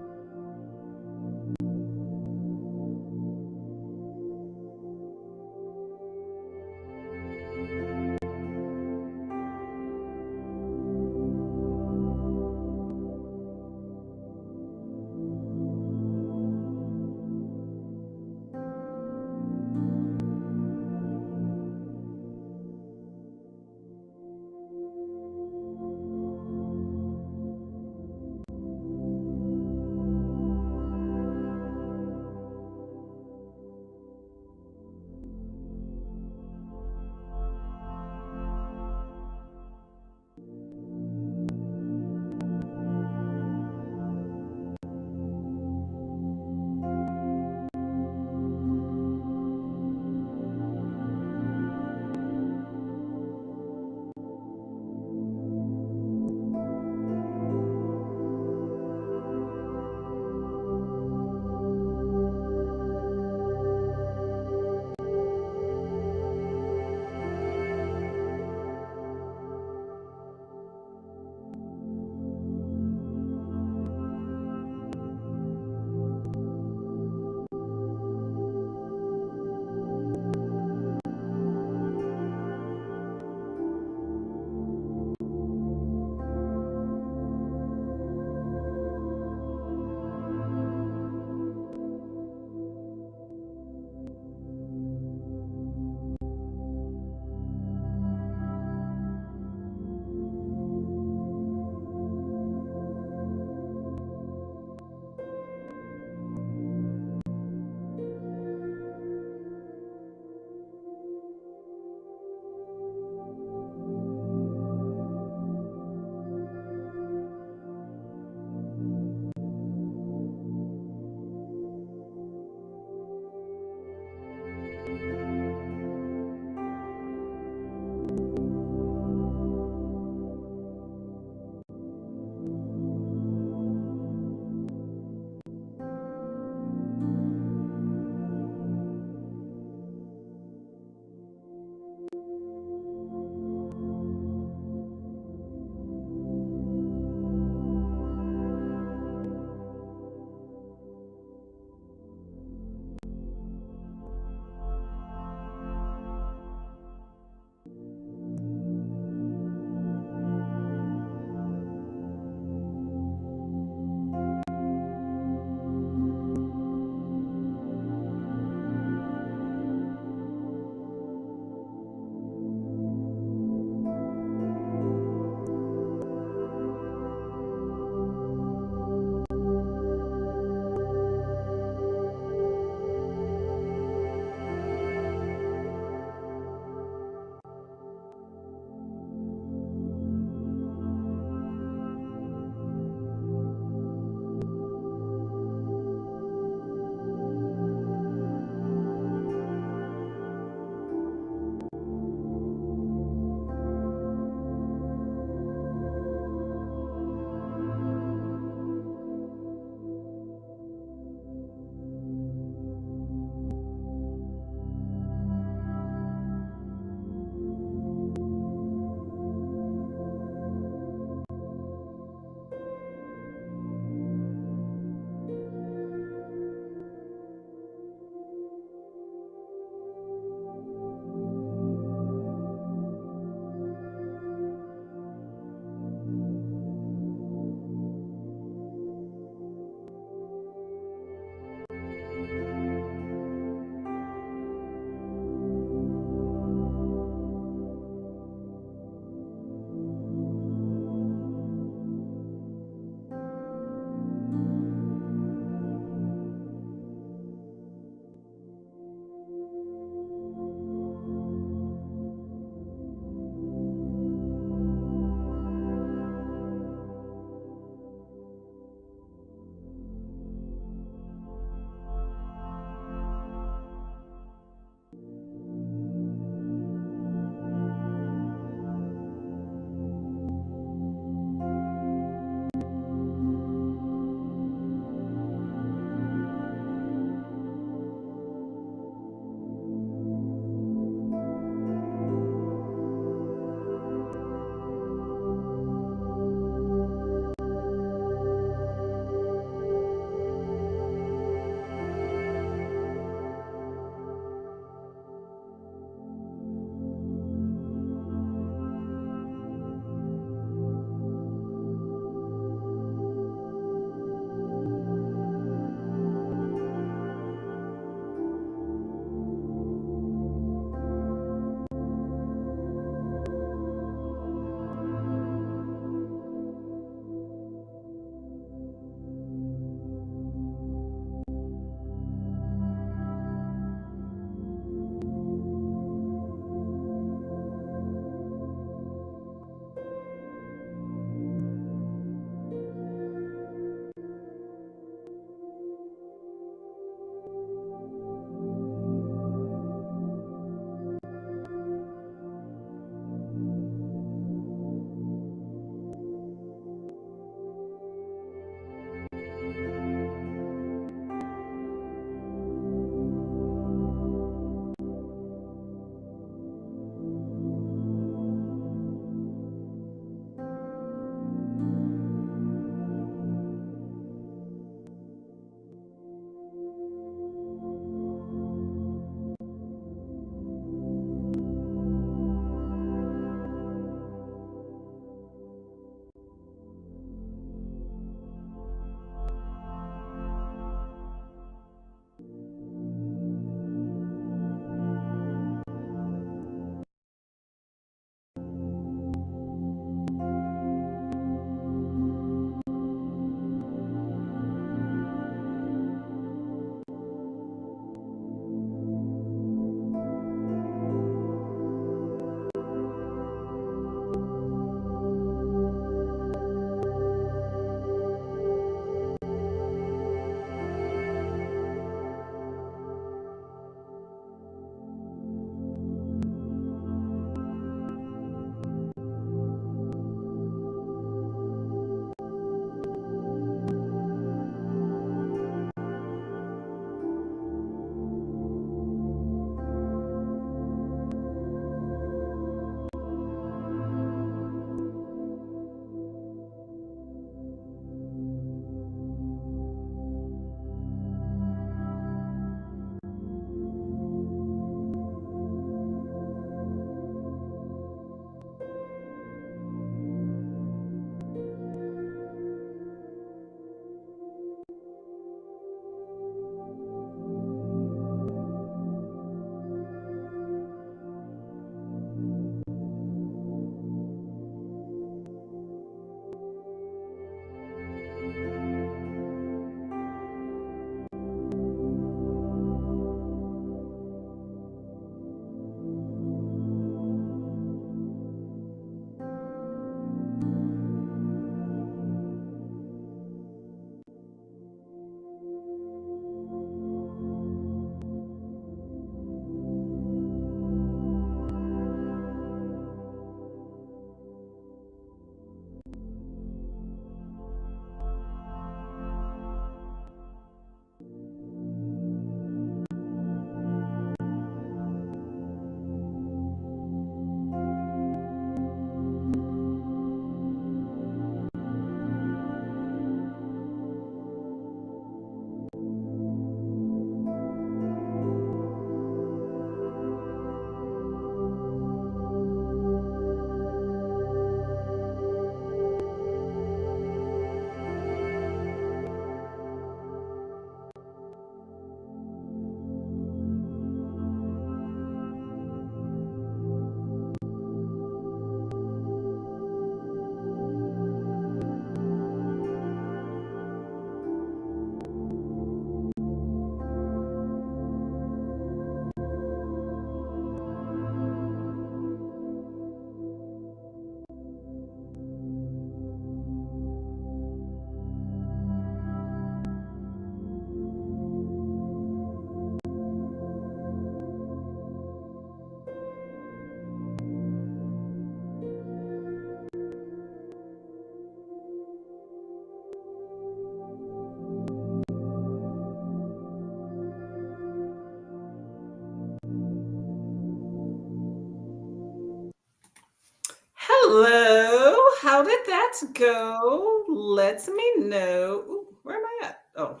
Hello. How did that go? Let me know. Ooh, where am I at? Oh,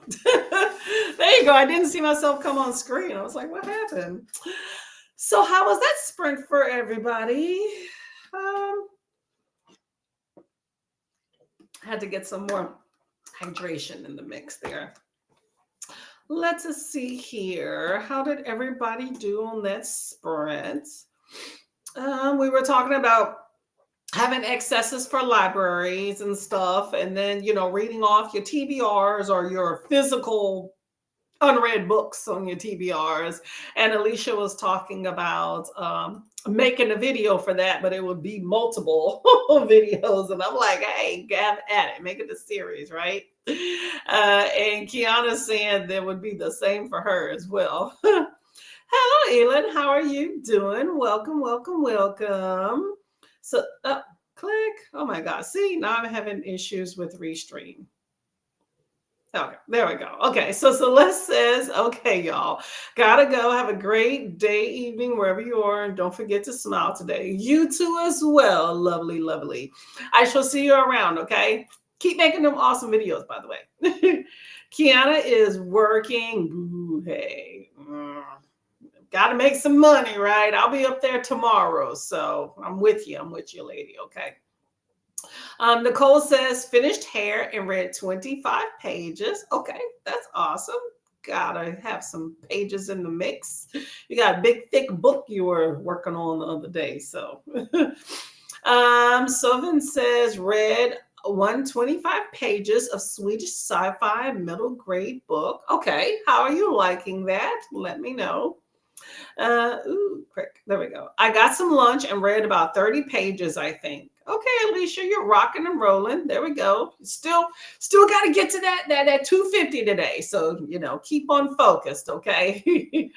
there you go. I didn't see myself come on screen. I was like, what happened? So, how was that sprint for everybody? Um, had to get some more hydration in the mix there. Let's see here. How did everybody do on that sprint? We were talking about having accesses for libraries and stuff, and then reading off your TBRs or your physical unread books on your TBRs. And Alicia was talking about making a video for that, but it would be multiple videos. And I'm like, hey, get at it, make it a series, right? And Kiana saying there would be the same for her as well. Hello, Elin. How are you doing? Welcome, welcome, welcome. So, click. Oh my God. See, now I'm having issues with Restream. Okay, there we go. Okay, so Celeste says, okay, y'all, gotta go. Have a great day, evening, wherever you are. And don't forget to smile today. You too as well. Lovely, lovely. I shall see you around, okay? Keep making them awesome videos, by the way. Kiana is working. Boo, hey. Got to make some money, right? I'll be up there tomorrow. So I'm with you. I'm with you, lady. Okay. Nicole says finished hair and read 25 pages. Okay, that's awesome. Gotta have some pages in the mix. You got a big, thick book you were working on the other day. So, Sylvan says read 125 pages of Swedish sci-fi middle grade book. Okay, how are you liking that? Let me know. Quick. There we go. I got some lunch and read about 30 pages, I think. Okay, Alicia, you're rocking and rolling. There we go. Still got to get to that 250 today. So, keep on focused, okay?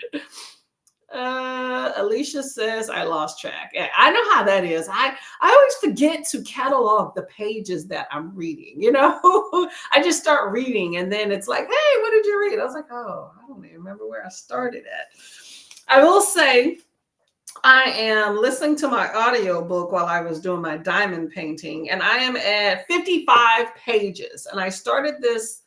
Alicia says I lost track. Yeah, I know how that is. I always forget to catalog the pages that I'm reading. I just start reading and then it's like, hey, what did you read? I was like, oh, I don't even remember where I started at. I will say I am listening to my audiobook while I was doing my diamond painting, and I am at 55 pages. And I started this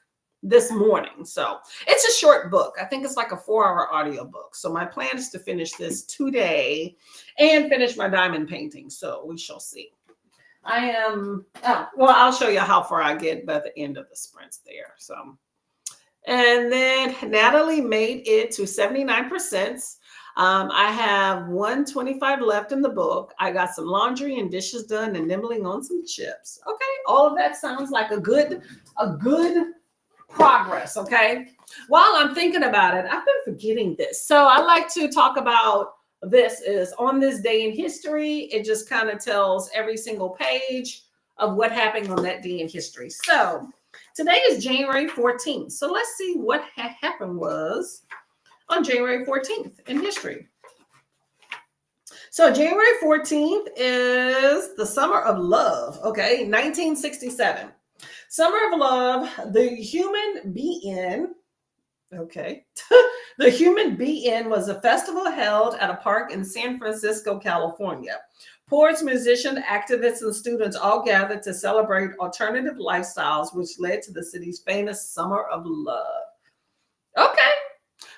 morning. So it's a short book. I think it's like a 4-hour audiobook. So my plan is to finish this today and finish my diamond painting. So we shall see. I'll show you how far I get by the end of the sprints there. So, and then Natalie made it to 79%. I have 125 left in the book. I got some laundry and dishes done and nibbling on some chips. Okay, all of that sounds like a good progress. Okay, while I'm thinking about it, I've been forgetting this. So I like to talk about this is on this day in history. It just kind of tells every single page of what happened on that day in history. So today is January 14th. So let's see what happened was on January 14th in history. So January 14th is the Summer of Love, okay, 1967. Summer of Love, the Human Be-In, okay. The Human Be-In was a festival held at a park in San Francisco, California. Poets, musicians, activists, and students all gathered to celebrate alternative lifestyles, which led to the city's famous Summer of Love. Okay.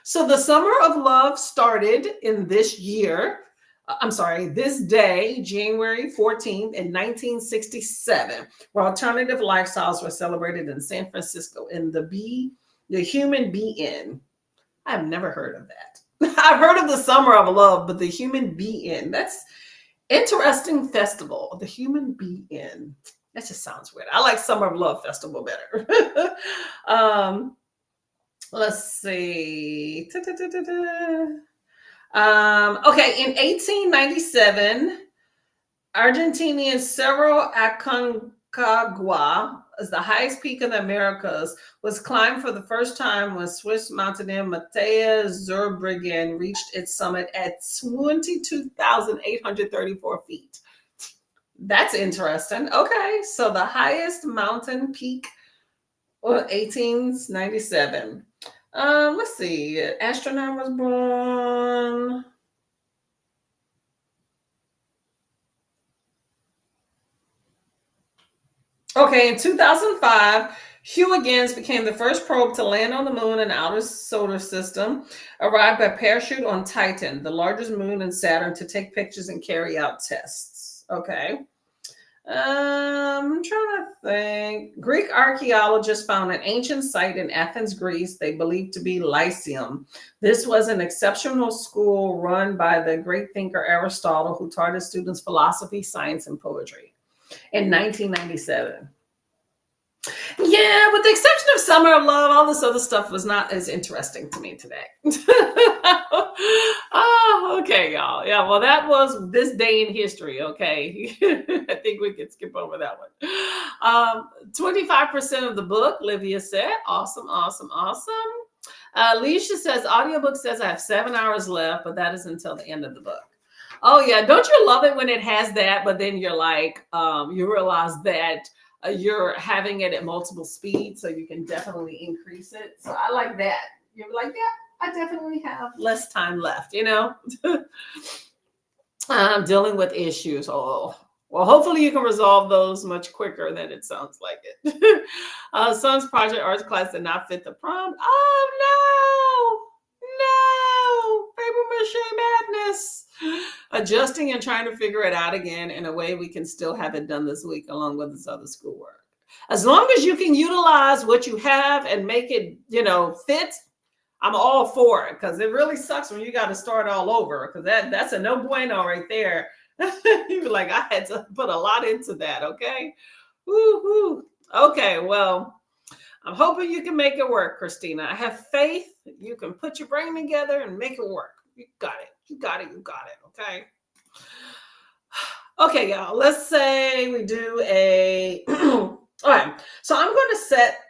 So the Summer of Love started in this day, January 14th in 1967, where alternative lifestyles were celebrated in San Francisco in the Human Be-In. I've never heard of that. I've heard of the Summer of Love, but the Human Be-In, that's interesting festival. The Human Be-In. That just sounds weird. I like Summer of Love Festival better. Let's see. Okay, in 1897, Argentinian Cerro Aconcagua, is the highest peak in the Americas, was climbed for the first time when Swiss mountaineer Matthias Zurbriggen reached its summit at 22,834 feet. That's interesting. Okay, so the highest mountain peak, 1897. Let's see. Astronaut was born. Okay, in 2005, Huygens became the first probe to land on the moon and outer solar system, arrived by parachute on Titan, the largest moon in Saturn, to take pictures and carry out tests. Okay. I'm trying to think. Greek archaeologists found an ancient site in Athens, Greece, they believed to be Lyceum. This was an exceptional school run by the great thinker Aristotle, who taught his students philosophy, science, and poetry in 1997. Yeah, with the exception of Summer of Love, all this other stuff was not as interesting to me today. Oh, okay, y'all. Yeah, well, that was this day in history. Okay, I think we can skip over that one. 25% of the book, Livia said. Awesome, awesome, awesome. Alicia says, audiobook says I have 7 hours left, but that is until the end of the book. Oh, yeah. Don't you love it when it has that, but then you're like, you realize that you're having it at multiple speeds, so you can definitely increase it. So I like that. You're like, yeah, I definitely have less time left, you know? I'm dealing with issues. Oh, well, hopefully you can resolve those much quicker than it sounds like it. Son's project arts class did not fit the prompt. Oh, no, paper mache madness. Adjusting and trying to figure it out again in a way we can still have it done this week along with this other schoolwork. As long as you can utilize what you have and make it, fit, I'm all for it, because it really sucks when you got to start all over, because that's a no bueno right there. You're like, I had to put a lot into that. Okay. Woo-hoo. Okay. Well, I'm hoping you can make it work, Christina. I have faith you can put your brain together and make it work. You got it. You got it. You got it. Okay. Okay, y'all. Let's say we do a. All right. So I'm going to set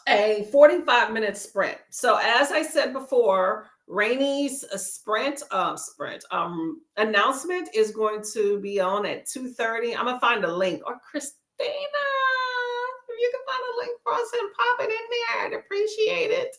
a 45-minute sprint. So as I said before, Rainy's announcement is going to be on at 2:30. I'm gonna find a link. Or Christina, if you can find a link for us and pop it in there, I'd appreciate it.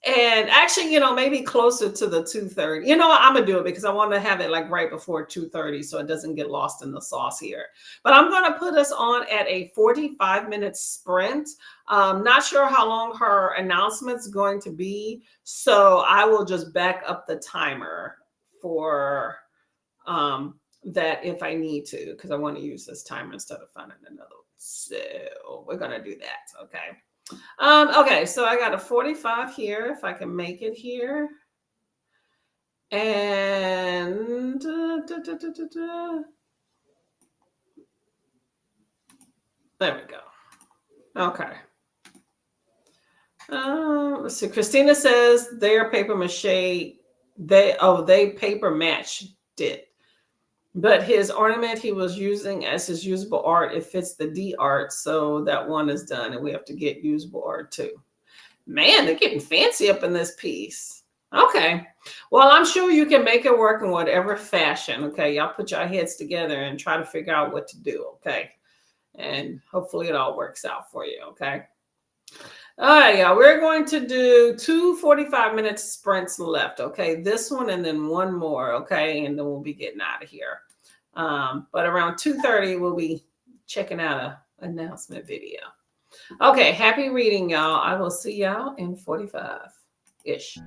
And actually, maybe closer to the 2:30. I'm gonna do it because I want to have it like right before 2:30 so it doesn't get lost in the sauce here. But I'm gonna put us on at a 45-minute sprint. Not sure how long her announcement's going to be, so I will just back up the timer for that if I need to, because I want to use this timer instead of finding another one. So we're gonna do that. Okay. Okay, so I got a 45 here, if I can make it here. And there we go. Okay. Let's see. Christina says their paper mache, they paper matched it. But his ornament he was using as his usable art, it fits the D art. So that one is done, and we have to get usable art too. Man, they're getting fancy up in this piece. Okay. Well, I'm sure you can make it work in whatever fashion. Okay. Y'all put your heads together and try to figure out what to do. Okay. And hopefully it all works out for you. Okay. All right, y'all. We're going to do 2 45-minute sprints left. Okay. This one and then one more. Okay. And then we'll be getting out of here. But around 2:30, we'll be checking out an announcement video. Okay. Happy reading, y'all. I will see y'all in 45-ish.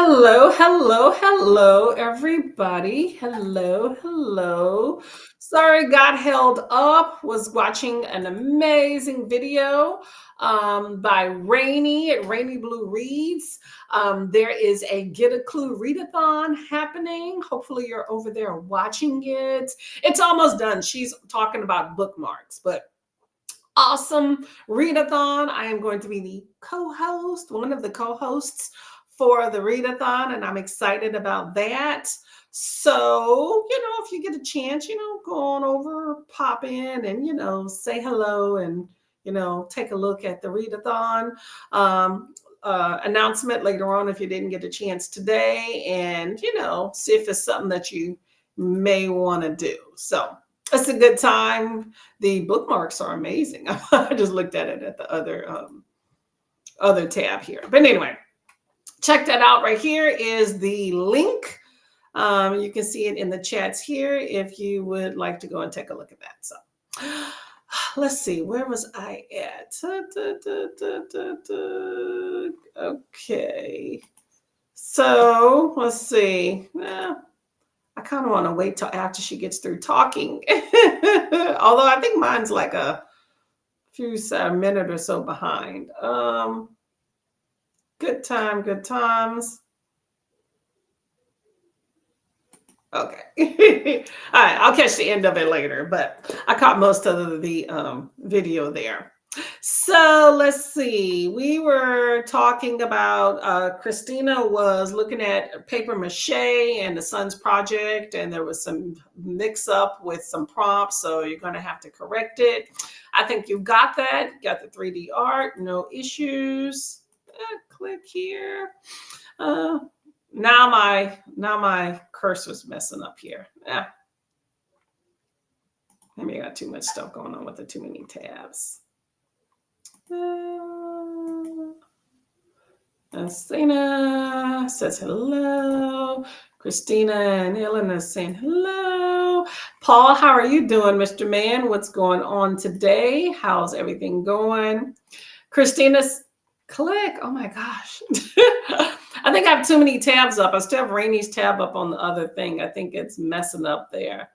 Hello, hello, hello, everybody. Hello, hello. Sorry, got held up. Was watching an amazing video by Rainy at Rainy Blue Reads. There is a Get a Clue readathon happening. Hopefully, you're over there watching it. It's almost done. She's talking about bookmarks, but awesome readathon. I am going to be the co-host, one of the co-hosts for the readathon, and I'm excited about that. So, if you get a chance, go on over, pop in, and say hello, and take a look at the readathon announcement later on if you didn't get a chance today, and see if it's something that you may want to do. So it's a good time. The bookmarks are amazing. I just looked at it at the other tab here. But anyway, check that out. Right here is the link. You can see it in the chats here if you would like to go and take a look at that. So let's see, where was I at? Okay. So let's see. I kind of want to wait till after she gets through talking. Although I think mine's like a minute or so behind. Good times. Okay. All right, I'll catch the end of it later, but I caught most of the video there. So let's see. We were talking about Christina was looking at paper mache and the Sun's project, and there was some mix up with some prompts, so you're going to have to correct it. I think you got that. You got the 3D art, no issues. Click here. Now my cursor's messing up here. Maybe I got too much stuff going on with the too many tabs. Asina says hello. Christina and Elena saying hello. Paul, how are you doing, Mr. Man? What's going on today? How's everything going? Christina's click. Oh my gosh. I think I have too many tabs up. I still have Rainy's tab up on the other thing. I think it's messing up there.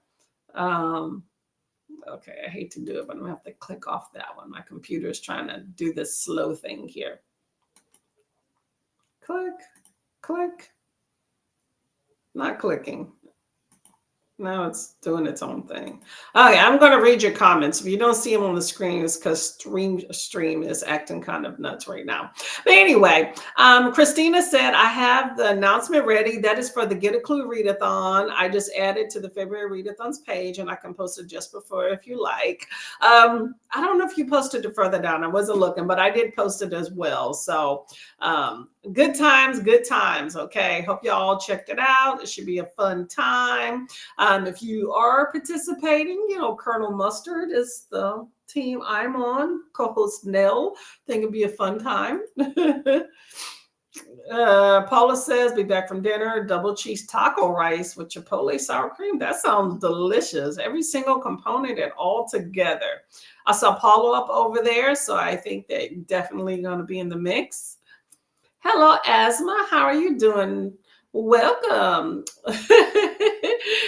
Okay, I hate to do it, but I'm gonna have to click off that one. My computer is trying to do this slow thing here. Click. Not clicking. Now it's doing its own thing. Okay, I'm going to read your comments. If you don't see them on the screen, it's because stream is acting kind of nuts right now. But anyway, Christina said, I have the announcement ready. That is for the Get a Clue readathon. I just added to the February readathons page, and I can post it just before if you like. I don't know if you posted it further down. I wasn't looking, but I did post it as well. So good times. Okay, hope y'all checked it out. It should be a fun time. If you are participating, Colonel Mustard is the team I'm on, co-host Nell. I think it'd be a fun time. Paula says, be back from dinner, double cheese taco rice with chipotle sour cream. That sounds delicious. Every single component and all together. I saw Paula up over there, so I think they're definitely going to be in the mix. Hello, Asma. How are you doing? Welcome.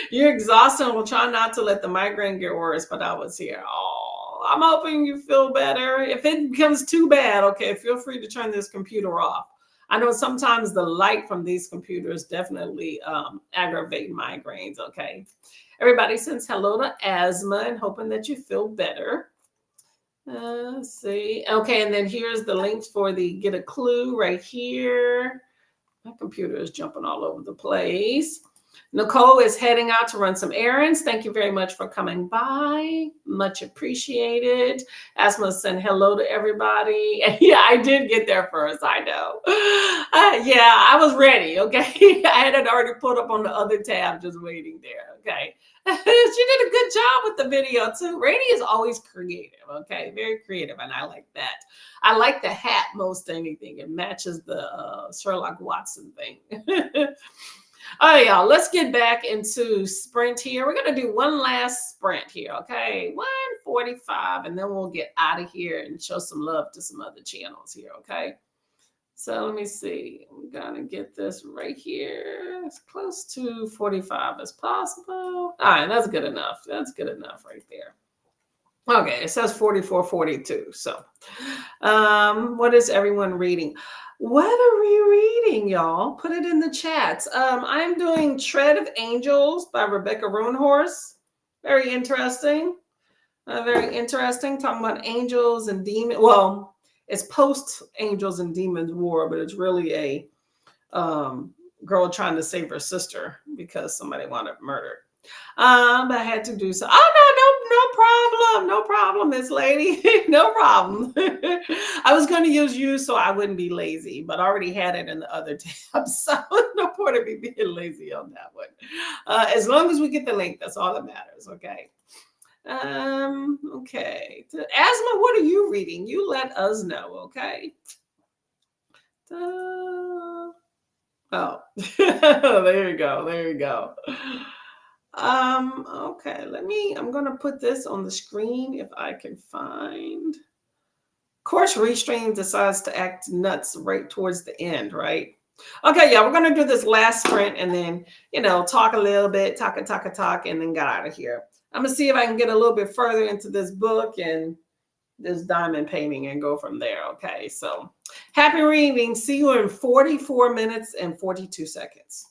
You're exhausted. We'll try not to let the migraine get worse, but I was here. Oh, I'm hoping you feel better. If it becomes too bad, okay, feel free to turn this computer off. I know sometimes the light from these computers definitely aggravate migraines, okay? Everybody sends hello to Asma and hoping that you feel better. Let's see. Okay, and then here's the links for the Get a Clue right here. My computer is jumping all over the place. Nicole is heading out to run some errands. Thank you very much for coming by. Much appreciated. Asma sent hello to everybody. And yeah, I did get there first. I know. Yeah, I was ready. Okay. I had it already put up on the other tab, just waiting there. Okay. She did a good job with the video too. Rainy is always creative. Okay. Very creative. And I like that. I like the hat most than anything. It matches the Sherlock Watson thing. All right, y'all, let's get back into sprint here. We're going to do one last sprint here, okay? 1:45, and then we'll get out of here and show some love to some other channels here, okay? So let me see. I'm gonna get this right here as close to 45 as possible. All right, that's good enough. That's good enough right there. Okay, it says 44, 42. So, what is everyone reading? What are we reading, y'all? Put it in the chats. I'm doing Tread of Angels by Rebecca Roanhorse. Very interesting. Very interesting. Talking about angels and demons. Well, it's post Angels and Demons War, but it's really a um, girl trying to save her sister because somebody wanted murdered. But I had to do so. Oh no, no problem, Miss Lady, no problem. I was going to use you so I wouldn't be lazy, but I already had it in the other tab, so no point of me being lazy on that one. As long as we get the link, that's all that matters. Okay. Okay. Asma, what are you reading? You let us know, okay? Oh, there you go. There you go. Okay, I'm gonna put this on the screen if I can find. Of course, Restream decides to act nuts right towards the end, right? Okay, yeah, we're gonna do this last sprint and then, talk a little bit, talk, and then get out of here. I'm gonna see if I can get a little bit further into this book and this diamond painting and go from there. Okay, so happy reading. See you in 44 minutes and 42 seconds.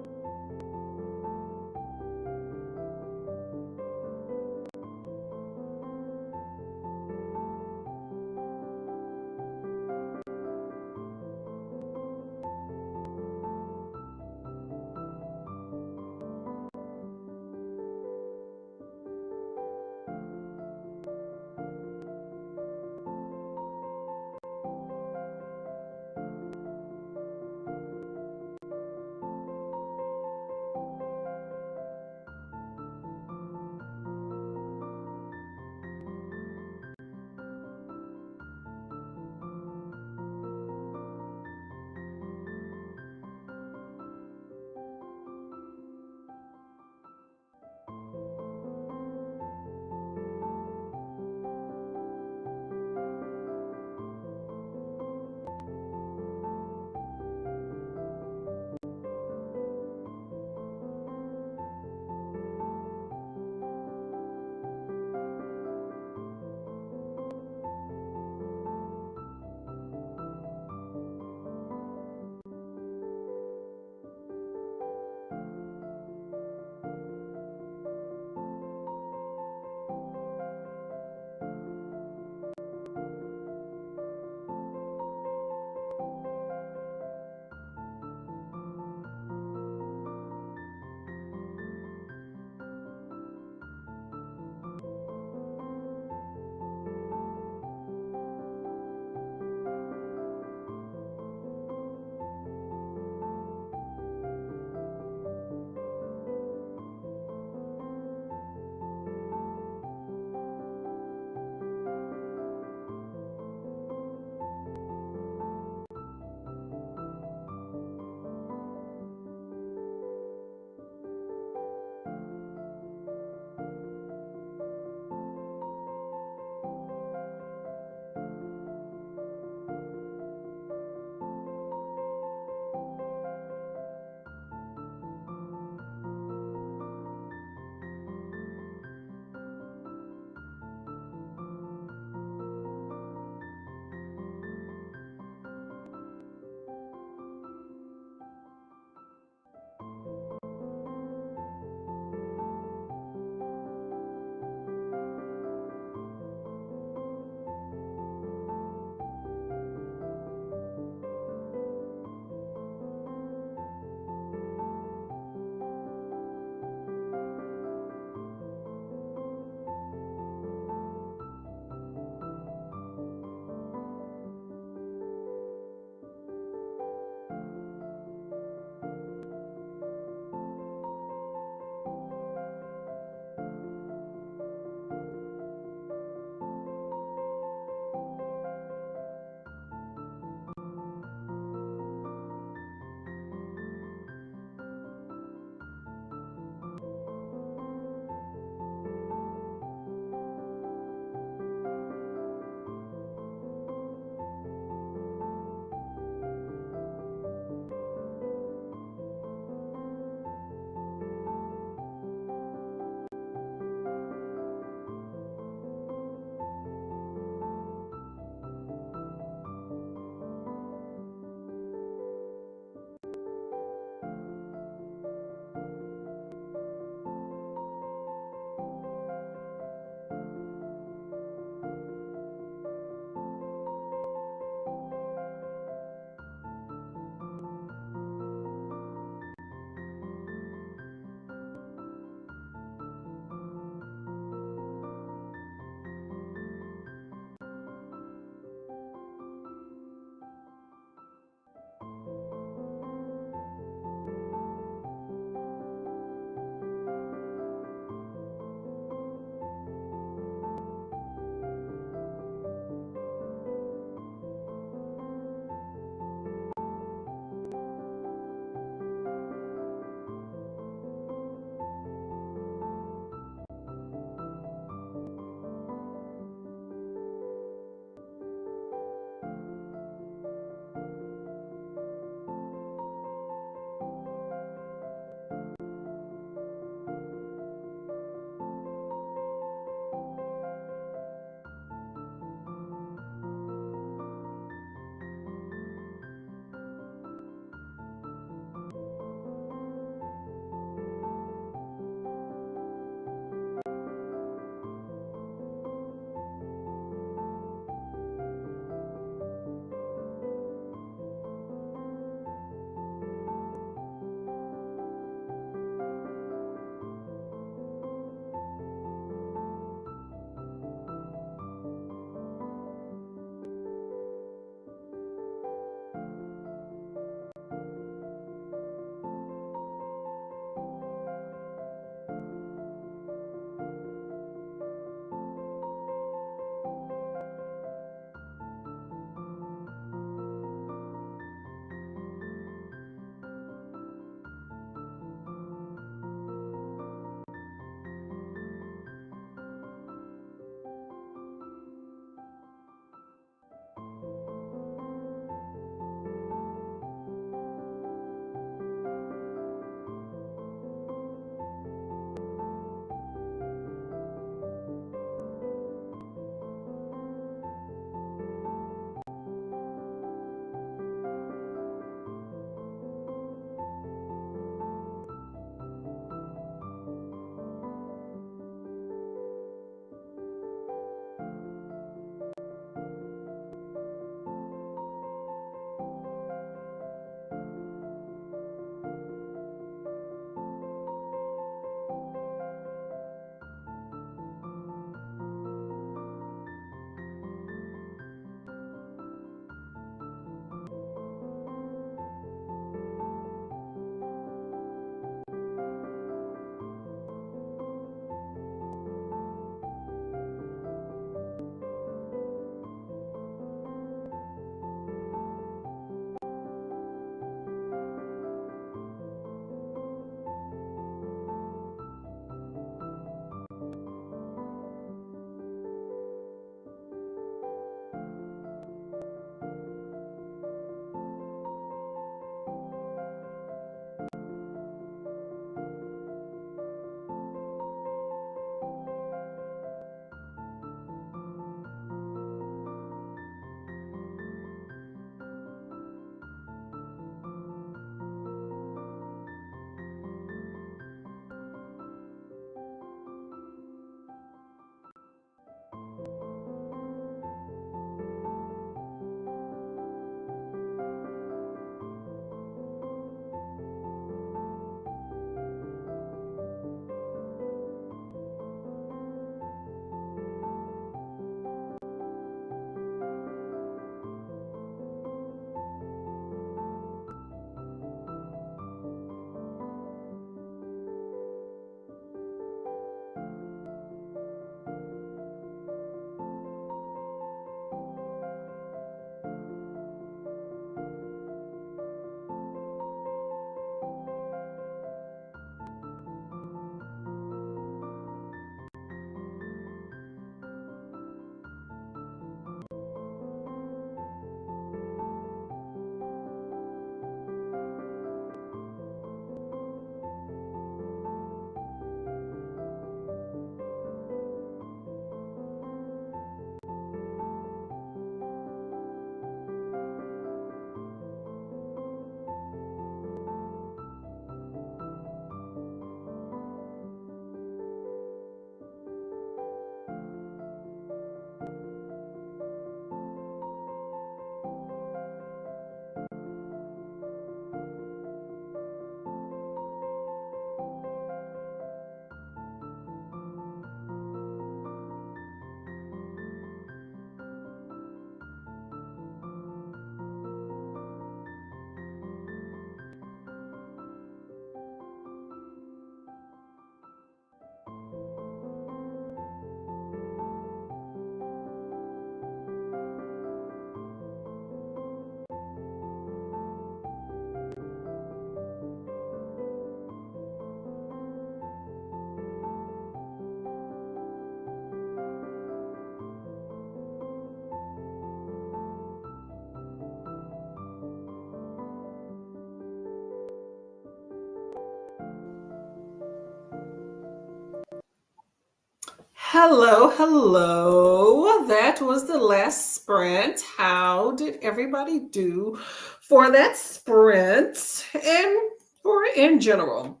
Hello, hello. That was the last sprint. How did everybody do for that sprint and for in general?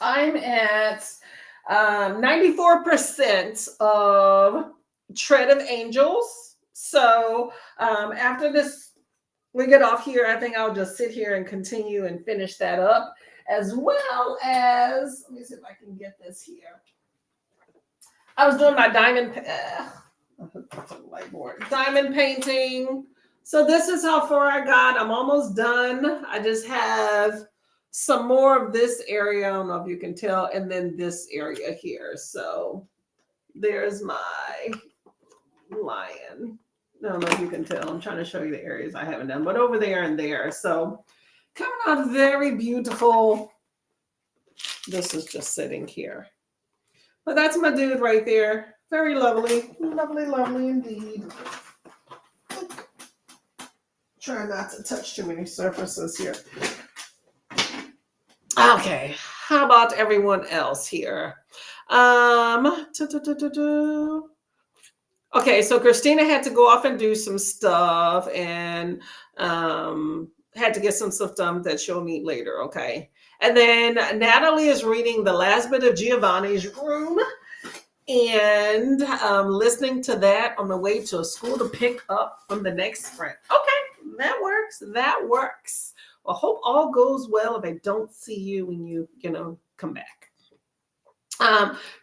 I'm at 94% of Tread of Angels. So after this, we get off here. I think I'll just sit here and continue and finish that up, as well as, let me see if I can get this here. I was doing my diamond painting. So this is how far I got. I'm almost done. I just have some more of this area. I don't know if you can tell, and then this area here. So there's my lion. I don't know if you can tell. I'm trying to show you the areas I haven't done, but over there and there. So coming out very beautiful. This is just sitting here. But that's my dude right there. Very lovely. Lovely, lovely indeed. Try not to touch too many surfaces here. Okay. How about everyone else here? Okay, so Christina had to go off and do some stuff and had to get some stuff done that she'll need later, okay? And then Natalie is reading the last bit of Giovanni's Room and listening to that on the way to school to pick up from the next sprint. Okay, that works. That works. Well, hope all goes well if I don't see you when you come back.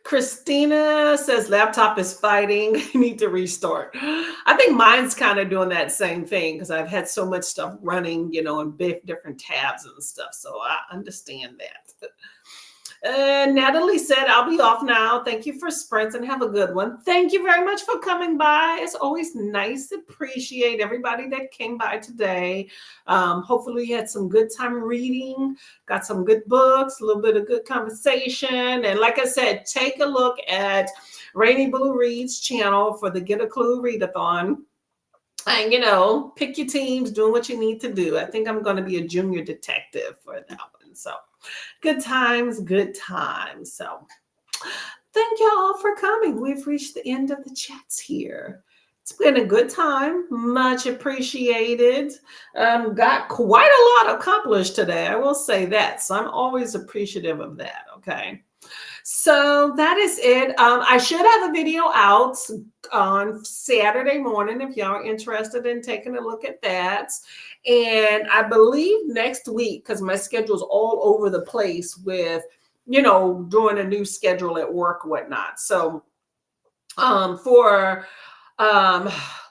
Christina says laptop is fighting. Need to restart. I think mine's kind of doing that same thing because I've had so much stuff running, in different tabs and stuff. So I understand that. Natalie said, I'll be off now. Thank you for sprints and have a good one. Thank you very much for coming by. It's always nice to appreciate everybody that came by today. Hopefully you had some good time reading, got some good books, a little bit of good conversation. And like I said, take a look at Rainy Blue Reads channel for the Get a Clue Readathon. And, pick your teams, doing what you need to do. I think I'm going to be a junior detective for that one. So good times, good times. So thank y'all for coming. We've reached the end of the chats here. It's been a good time. Much appreciated. Got quite a lot accomplished today. I will say that. So I'm always appreciative of that. Okay. So that is it. I should have a video out on Saturday morning if y'all are interested in taking a look at that. And I believe next week, because my schedule's all over the place with, doing a new schedule at work, whatnot. So for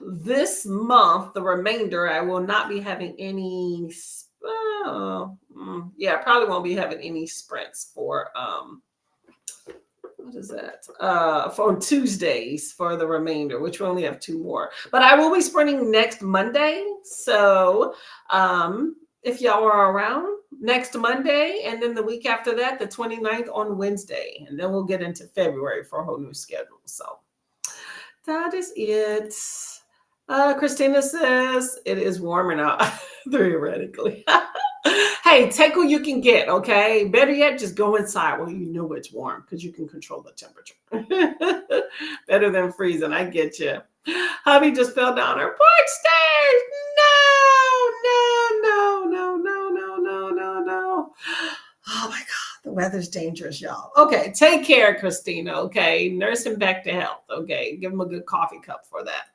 this month, the remainder, I will not be having any. I probably won't be having any sprints for what is that? For Tuesdays for the remainder, which we only have 2 more. But I will be sprinting next Monday. So if y'all are around next Monday, and then the week after that, the 29th on Wednesday. And then we'll get into February for a whole new schedule. So that is it. Christina says it is warming up, theoretically. Hey, take what you can get, okay? Better yet, just go inside where you know it's warm because you can control the temperature. Better than freezing, I get you. Hubby just fell down her porch stairs. No. Oh my God, the weather's dangerous, y'all. Okay, take care, Christina, okay? Nurse him back to health, okay? Give him a good coffee cup for that.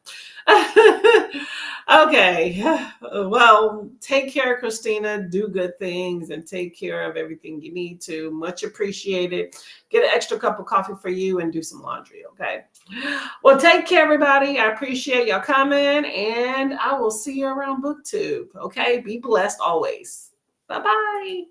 Okay, well, take care, Christina. Do good things and take care of everything you need to. Much appreciated. Get an extra cup of coffee for you and do some laundry, okay? Well, take care, everybody. I appreciate y'all coming, and I will see you around BookTube, okay? Be blessed always. Bye-bye.